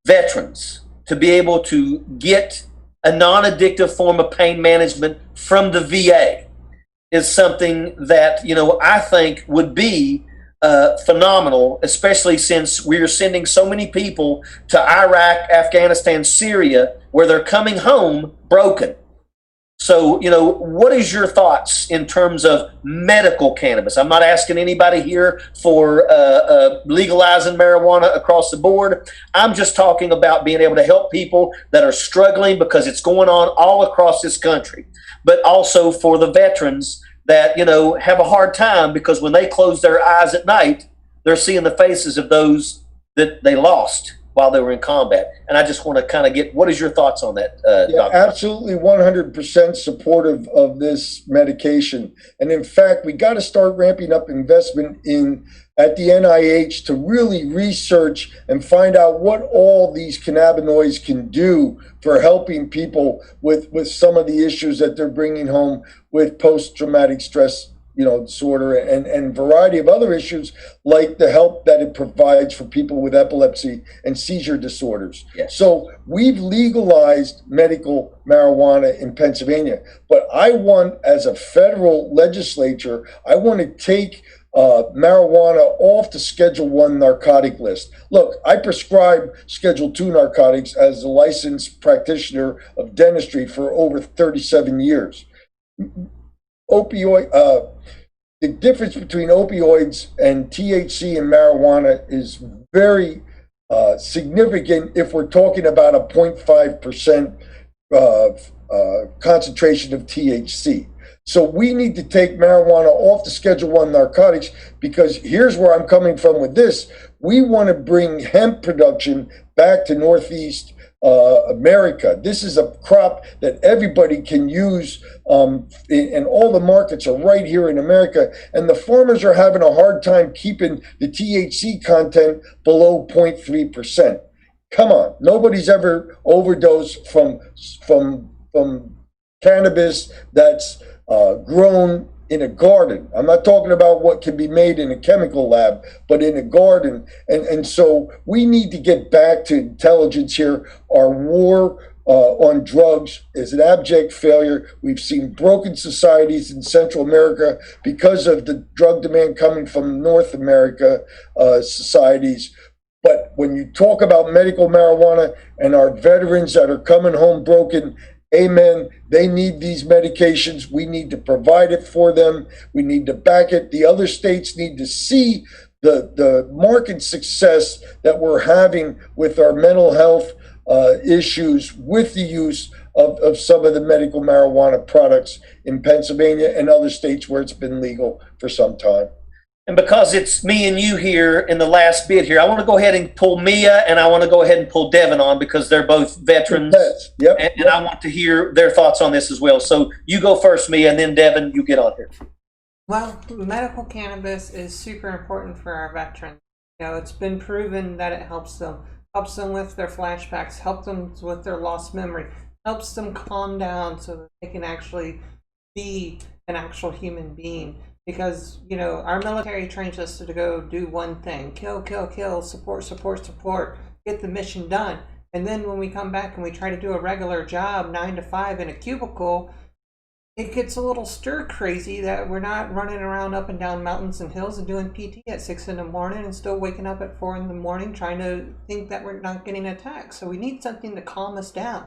veterans to be able to get a non-addictive form of pain management from the VA is something that, I think would be phenomenal, especially since we're sending so many people to Iraq, Afghanistan, Syria, where they're coming home broken. So, what is your thoughts in terms of medical cannabis? I'm not asking anybody here for legalizing marijuana across the board. I'm just talking about being able to help people that are struggling because it's going on all across this country, but also for the veterans that, have a hard time because when they close their eyes at night, they're seeing the faces of those that they lost while they were in combat. And I just want to kind of get, what is your thoughts on that, Dr.? Absolutely 100% supportive of this medication. And in fact, we got to start ramping up investment at the NIH to really research and find out what all these cannabinoids can do for helping people with some of the issues that they're bringing home with post-traumatic stress disorder and variety of other issues like the help that it provides for people with epilepsy and seizure disorders. Yes. So we've legalized medical marijuana in Pennsylvania, but I want, as a federal legislature, I want to take marijuana off the Schedule I narcotic list. Look, I prescribe Schedule II narcotics as a licensed practitioner of dentistry for over 37 years. The difference between opioids and THC and marijuana is very significant if we're talking about a 0.5% concentration of THC. So we need to take marijuana off the Schedule I narcotics, because here's where I'm coming from with this. We want to bring hemp production back to Northeast America. This is a crop that everybody can use, and all the markets are right here in America, and the farmers are having a hard time keeping the THC content below 0.3%. Come on, nobody's ever overdosed from cannabis that's grown in a garden. I'm not talking about what can be made in a chemical lab, but in a garden. And so we need to get back to intelligence here. Our war on drugs is an abject failure. We've seen broken societies in Central America because of the drug demand coming from North America societies. But when you talk about medical marijuana and our veterans that are coming home broken, amen, they need these medications. We need to provide it for them. We need to back it. The other states need to see the market success that we're having with our mental health issues with the use of some of the medical marijuana products in Pennsylvania and other states where it's been legal for some time. And because it's me and you here in the last bit here, I want to go ahead and pull Mia and I want to go ahead and pull Devin on, because they're both veterans. Yep. And I want to hear their thoughts on this as well. So you go first, Mia, and then Devin, you get on here. Well, medical cannabis is super important for our veterans. It's been proven that it helps them with their flashbacks, helps them with their lost memory, helps them calm down so that they can actually be an actual human being. Because, our military trains us to go do one thing: kill, kill, kill, support, support, support, get the mission done. And then when we come back and we try to do a regular job, 9 to 5 in a cubicle, it gets a little stir crazy that we're not running around up and down mountains and hills and doing PT at 6 in the morning and still waking up at 4 in the morning trying to think that we're not getting attacked. So we need something to calm us down.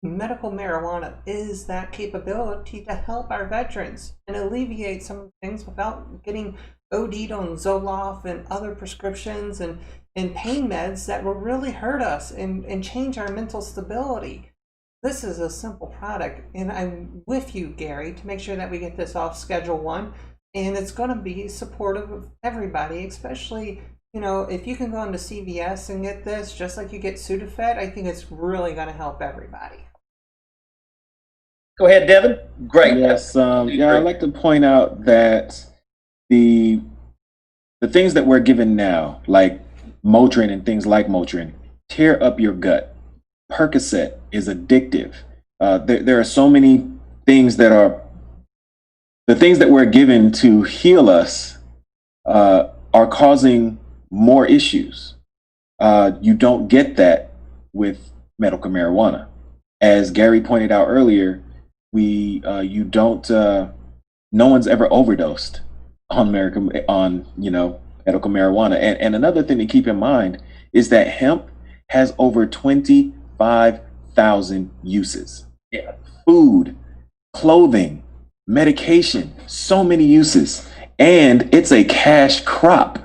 Medical marijuana is that capability to help our veterans and alleviate some things without getting OD'd on Zoloft and other prescriptions and pain meds that will really hurt us and change our mental stability. This is a simple product, and I'm with you, Gary, to make sure that we get this off Schedule I, and it's going to be supportive of everybody, especially if you can go into CVS and get this, just like you get Sudafed, I think it's really going to help everybody. Go ahead, Devin. Great. Yes. I'd like to point out that the things that we're given now, like Motrin and things like Motrin, tear up your gut. Percocet is addictive. There are so many things that are the things that we're given to heal us are causing more issues. You don't get that with medical marijuana. As Gary pointed out earlier, no one's ever overdosed on medical marijuana. And another thing to keep in mind is that hemp has over 25,000 uses. Yeah. Food, clothing, medication, so many uses. And it's a cash crop.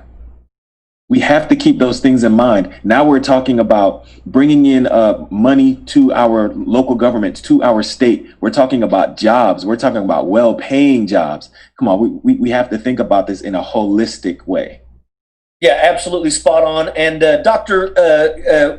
We have to keep those things in mind. Now we're talking about bringing in money to our local governments, to our state. We're talking about jobs. We're talking about well-paying jobs. Come on, we have to think about this in a holistic way. Yeah, absolutely spot on. And Dr.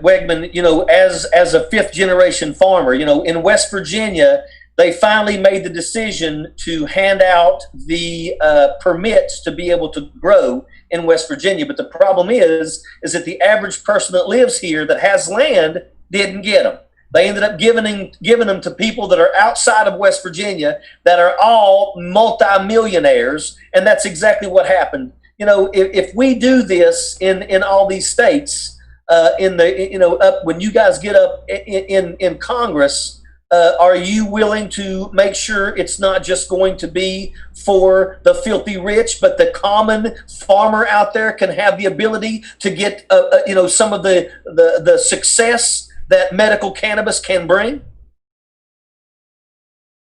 Wegman, as a fifth-generation farmer, in West Virginia, they finally made the decision to hand out the permits to be able to grow in West Virginia. But the problem is that the average person that lives here that has land didn't get them. They ended up giving them to people that are outside of West Virginia that are all multimillionaires, and that's exactly what happened. You know, if we do this in all these states, in the up when you guys get up in Congress, are you willing to make sure it's not just going to be for the filthy rich, but the common farmer out there can have the ability to get some of the success that medical cannabis can bring?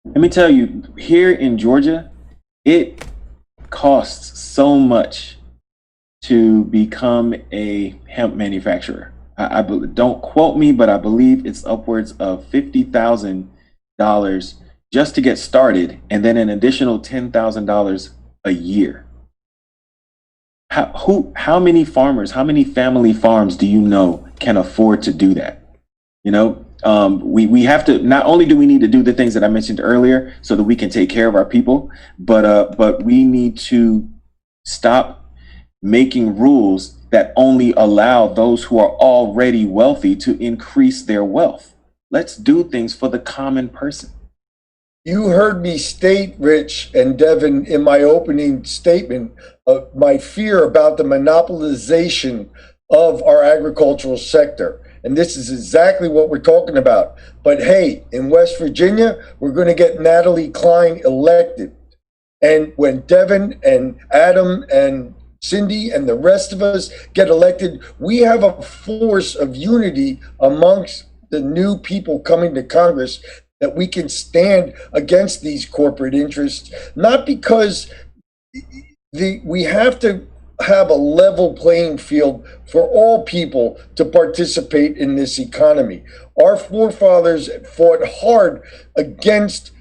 Let me tell you, here in Georgia, it costs so much to become a hemp manufacturer. I don't quote me, but I believe it's upwards of $50,000 just to get started, and then an additional $10,000 a year. How many farmers, how many family farms do you know can afford to do that? You know, we have to, not only do we need to do the things that I mentioned earlier so that we can take care of our people, but we need to stop making rules that only allow those who are already wealthy to increase their wealth. Let's do things for the common person. You heard me state, Rich and Devin, in my opening statement, my fear about the monopolization of our agricultural sector. And this is exactly what we're talking about. But hey, in West Virginia, we're going to get Natalie Klein elected. And when Devin and Adam and Cindy and the rest of us get elected, we have a force of unity amongst the new people coming to Congress that we can against these corporate interests, not because we have to have a level playing field for all people to participate in this economy. Our forefathers fought hard against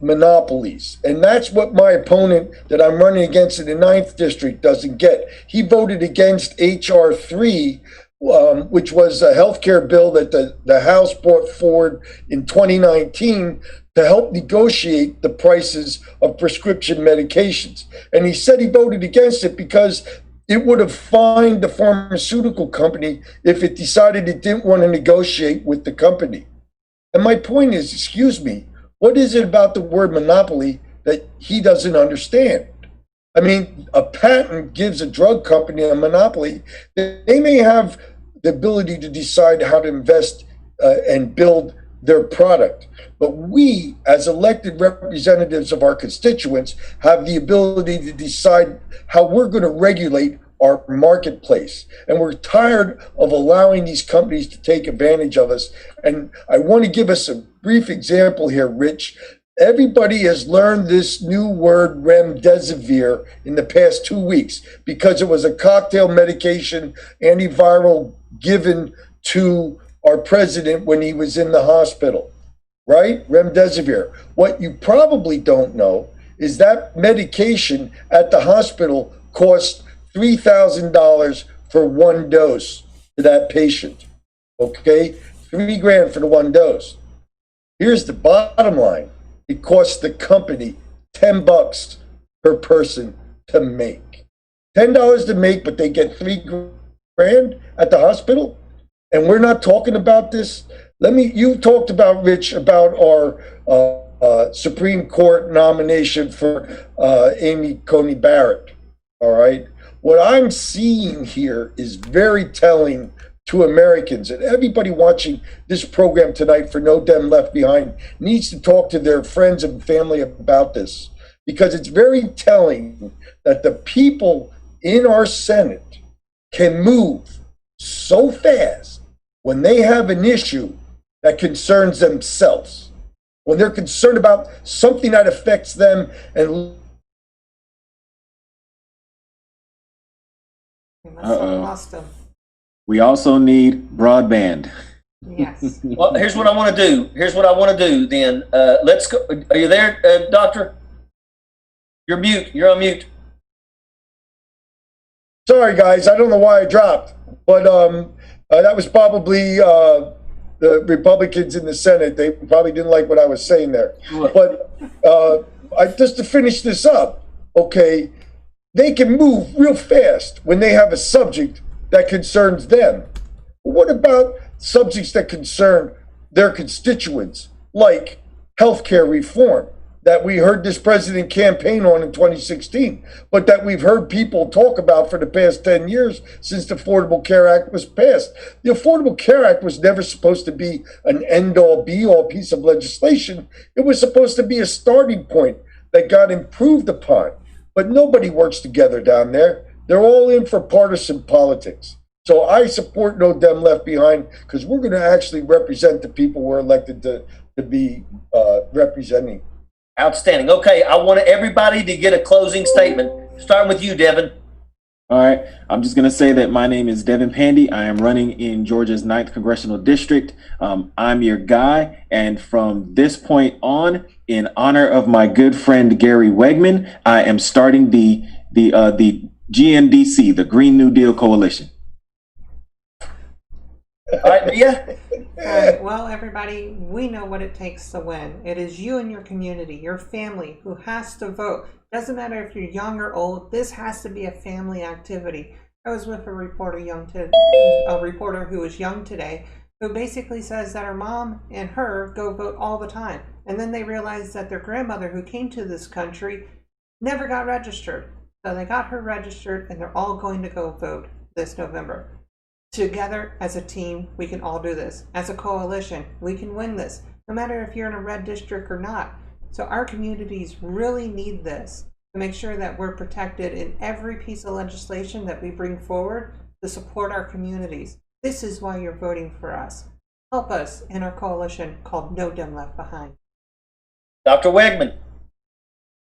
monopolies. And that's what my opponent that I'm running against in the 9th district doesn't get. He voted against H.R. 3, which was a healthcare bill that the House brought forward in 2019 to help negotiate the prices of prescription medications. And he said he voted against it because it would have fined the pharmaceutical company if it decided it didn't want to negotiate with the company. And my point is, excuse me, what is it about the word monopoly that he doesn't understand? I mean, a patent gives a drug company a monopoly. They may have the ability to decide how to invest and build their product. But we, as elected representatives of our constituents, have the ability to decide how we're going to regulate our marketplace. And we're tired of allowing these companies to take advantage of us. And I want to give us a brief example here, Rich. Everybody has learned this new word remdesivir in the past 2 weeks because it was a cocktail medication, antiviral, given to our president when he was in the hospital, right? Remdesivir. What you probably don't know is that medication at the hospital cost $3,000 for one dose to that patient, okay? $3,000 for the one dose. Here's the bottom line. It costs the company $10 per person to make. $10 to make, but they get $3,000 at the hospital? And we're not talking about this? You talked about, Rich, about our Supreme Court nomination for Amy Coney Barrett, all right? What I'm seeing here is very telling to Americans, and everybody watching this program tonight for No Dem Left Behind needs to talk to their friends and family about this, because it's very telling that the people in our Senate can move so fast when they have an issue that concerns themselves, when they're concerned about something that affects them. And we also need broadband. Yes. Well, here's what I want to do. Then. Let's go. Are you there, Doctor? You're mute. You're on mute. Sorry, guys. I don't know why I dropped, but that was probably the Republicans in the Senate. They probably didn't like what I was saying there. But just to finish this up, okay, they can move real fast when they have a subject that concerns them. What about subjects that concern their constituents, like healthcare reform that we heard this president campaign on in 2016, but that we've heard people talk about for the past 10 years since the Affordable Care Act was passed. The Affordable Care Act was never supposed to be an end-all, be-all piece of legislation. It was supposed to be a starting point that got improved upon, but nobody works together down there. They're all in for partisan politics. So I support No Dem Left Behind because we're going to actually represent the people we're elected to be representing. Outstanding. Okay, I want everybody to get a closing statement. Starting with you, Devin. All right. I'm just going to say that my name is Devin Pandy. I am running in Georgia's 9th Congressional District. I'm your guy. And from this point on, in honor of my good friend Gary Wegman, I am starting the GNDC, the Green New Deal Coalition. All right, Mia. All right, well, everybody, we know what it takes to win. It is you and your community, your family, who has to vote. Doesn't matter if you're young or old. This has to be a family activity. I was with a reporter who was young today, who basically says that her mom and her go vote all the time, and then they realize that their grandmother, who came to this country, never got registered. So they got her registered, and they're all going to go vote this November. Together as a team, we can all do this. As a coalition, we can win this, no matter if you're in a red district or not. So our communities really need this to make sure that we're protected in every piece of legislation that we bring forward to support our communities. This is why you're voting for us. Help us in our coalition called No Dem Left Behind. Dr. Wegman.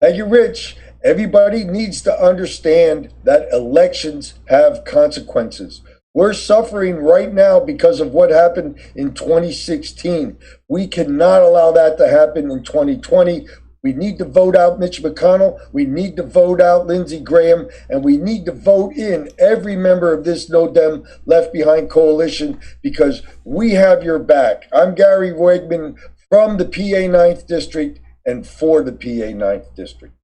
Thank you, Rich. Everybody needs to understand that elections have consequences. We're suffering right now because of what happened in 2016. We cannot allow that to happen in 2020. We need to vote out Mitch McConnell. We need to vote out Lindsey Graham. And we need to vote in every member of this No Dem Left Behind coalition because we have your back. I'm Gary Wegman from the PA 9th District and for the PA 9th District.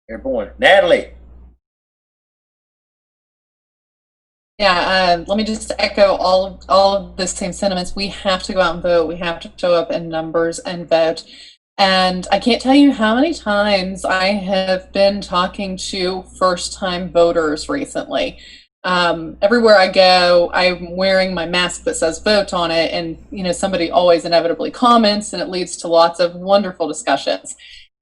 Airborne. Natalie. Yeah, let me just echo all of the same sentiments. We have to go out and vote. We have to show up in numbers and vote. And I can't tell you how many times I have been talking to first-time voters recently. Everywhere I go, I'm wearing my mask that says vote on it, and somebody always inevitably comments, and it leads to lots of wonderful discussions.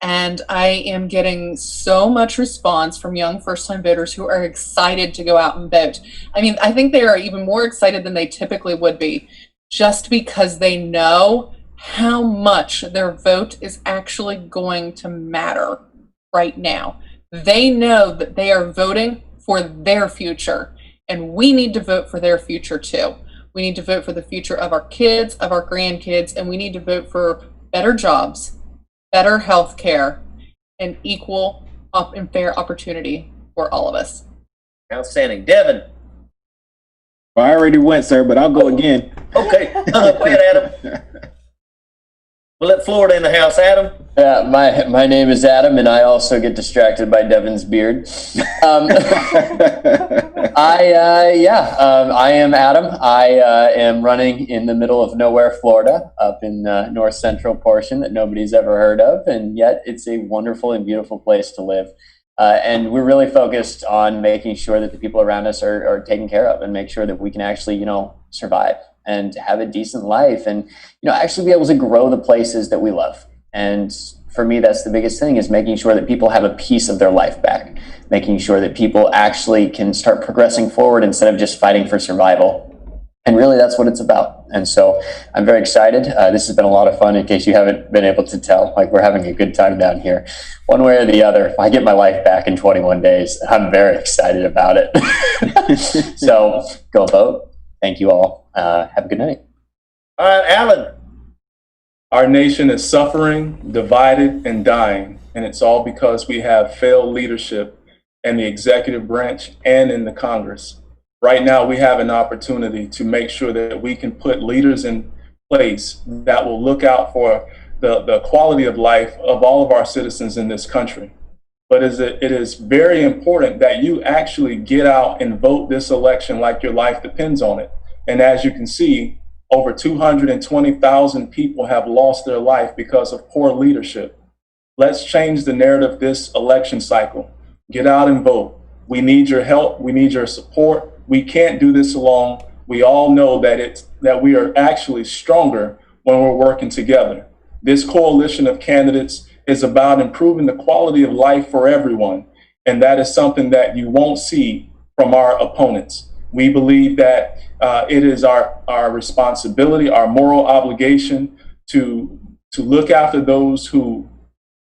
And I am getting so much response from young first-time voters who are excited to go out and vote. I mean, I think they are even more excited than they typically would be, just because they know how much their vote is actually going to matter right now. They know that they are voting for their future, and we need to vote for their future too. We need to vote for the future of our kids, of our grandkids, and we need to vote for better jobs, better health care, and equal and fair opportunity for all of us. Outstanding. Devin. Well, I already went, sir, but I'll go again. Okay. Go ahead, Adam. We'll let Florida in the house. Adam. Yeah, my name is Adam, and I also get distracted by Devin's beard. I am Adam. I am running in the middle of nowhere, Florida, up in the north central portion that nobody's ever heard of, and yet it's a wonderful and beautiful place to live. And we're really focused on making sure that the people around us are taken care of and make sure that we can actually, survive and have a decent life and, actually be able to grow the places that we love. And for me, that's the biggest thing, is making sure that people have a piece of their life back, making sure that people actually can start progressing forward instead of just fighting for survival. And really, that's what it's about. And so I'm very excited. This has been a lot of fun. In case you haven't been able to tell, we're having a good time down here. One way or the other, if I get my life back in 21 days, I'm very excited about it. So go vote. Thank you all. Have a good night. All right, Alan. Our nation is suffering, divided, and dying, and it's all because we have failed leadership in the executive branch and in the Congress. Right now, we have an opportunity to make sure that we can put leaders in place that will look out for the quality of life of all of our citizens in this country. But it is very important that you actually get out and vote this election like your life depends on it. And as you can see, Over 220,000 people have lost their life because of poor leadership. Let's change the narrative this election cycle. Get out and vote. We need your help. We need your support. We can't do this alone. We all know that we are actually stronger when we're working together. This coalition of candidates is about improving the quality of life for everyone, and that is something that you won't see from our opponents. We believe that it is our responsibility, our moral obligation to look after those who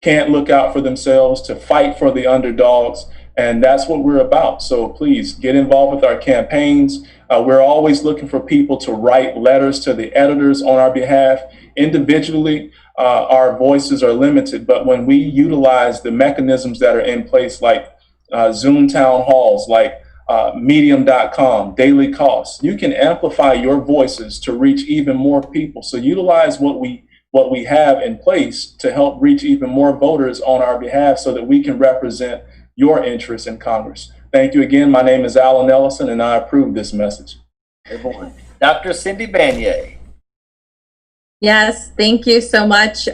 can't look out for themselves, to fight for the underdogs, and that's what we're about. So please get involved with our campaigns. We're always looking for people to write letters to the editors on our behalf. Individually, our voices are limited, but when we utilize the mechanisms that are in place, like Zoom town halls, like medium.com, daily costs, you can amplify your voices to reach even more people. So utilize what we have in place to help reach even more voters on our behalf so that we can represent your interests in Congress. Thank you again. My name is Alan Ellison, and I approve this message. Everyone. Dr. Cindy Banyai. Yes, thank you so much.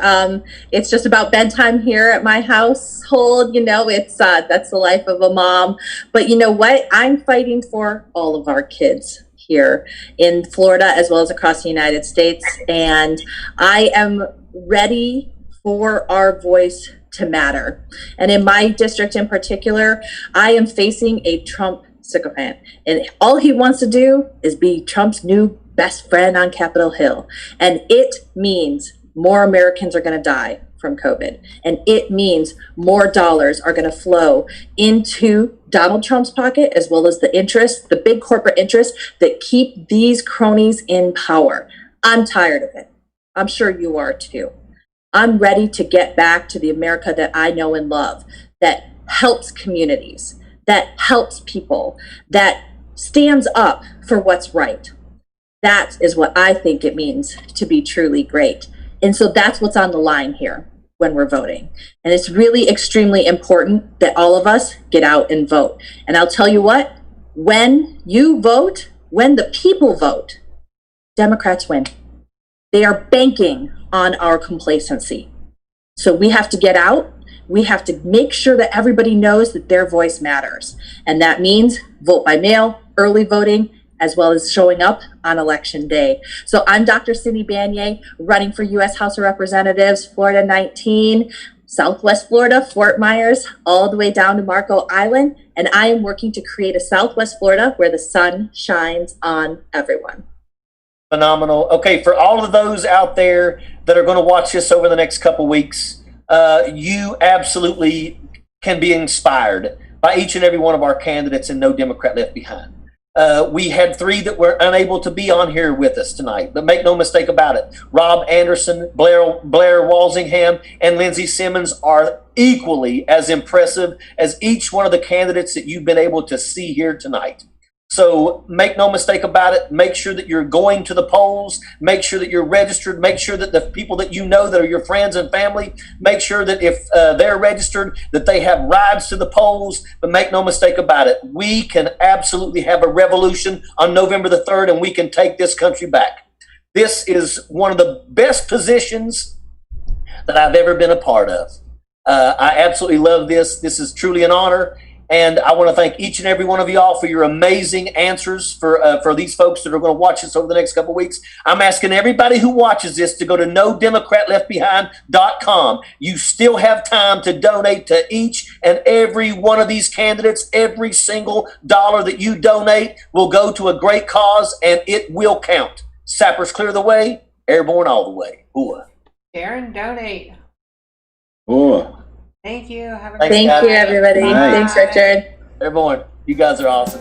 It's just about bedtime here at my household. It's that's the life of a mom. But you know what? I'm fighting for all of our kids here in Florida as well as across the United States. And I am ready for our voice to matter. And in my district in particular, I am facing a Trump sycophant. And all he wants to do is be Trump's new best friend on Capitol Hill. And it means more Americans are going to die from COVID. And it means more dollars are going to flow into Donald Trump's pocket, as well as the big corporate interests that keep these cronies in power. I'm tired of it. I'm sure you are too. I'm ready to get back to the America that I know and love, that helps communities, that helps people, that stands up for what's right. That is what I think it means to be truly great. And so that's what's on the line here when we're voting. And it's really extremely important that all of us get out and vote. And I'll tell you what, when you vote, when the people vote, Democrats win. They are banking on our complacency. So we have to get out. We have to make sure that everybody knows that their voice matters. And that means vote by mail, early voting, as well as showing up on election day. So I'm Dr. Cindy Banyai, running for U.S. House of Representatives, Florida 19, Southwest Florida, Fort Myers, all the way down to Marco Island. And I am working to create a Southwest Florida where the sun shines on everyone. Phenomenal. Okay, for all of those out there that are going to watch this over the next couple weeks, you absolutely can be inspired by each and every one of our candidates, and no Democrat left behind. We had 3 that were unable to be on here with us tonight, but make no mistake about it. Rob Anderson, Blair Walsingham, and Lindsey Simmons are equally as impressive as each one of the candidates that you've been able to see here tonight. So make no mistake about it. Make sure that you're going to the polls. Make sure that you're registered. Make sure that the people that you know that are your friends and family, make sure that if they're registered, that they have rides to the polls. But make no mistake about it, we can absolutely have a revolution on November the 3rd, and we can take this country back. This is one of the best positions that I've ever been a part of. I absolutely love this. This is truly an honor. And I want to thank each and every one of y'all for your amazing answers for these folks that are going to watch this over the next couple of weeks. I'm asking everybody who watches this to go to NoDemocratLeftBehind.com. You still have time to donate to each and every one of these candidates. Every single dollar that you donate will go to a great cause, and it will count. Sappers clear the way, airborne all the way. Ooh. Share and donate. Oh. Thank you. Have a Thanks, Thank guys. you, everybody. Bye. Thanks, Richard. Everyone, you guys are awesome.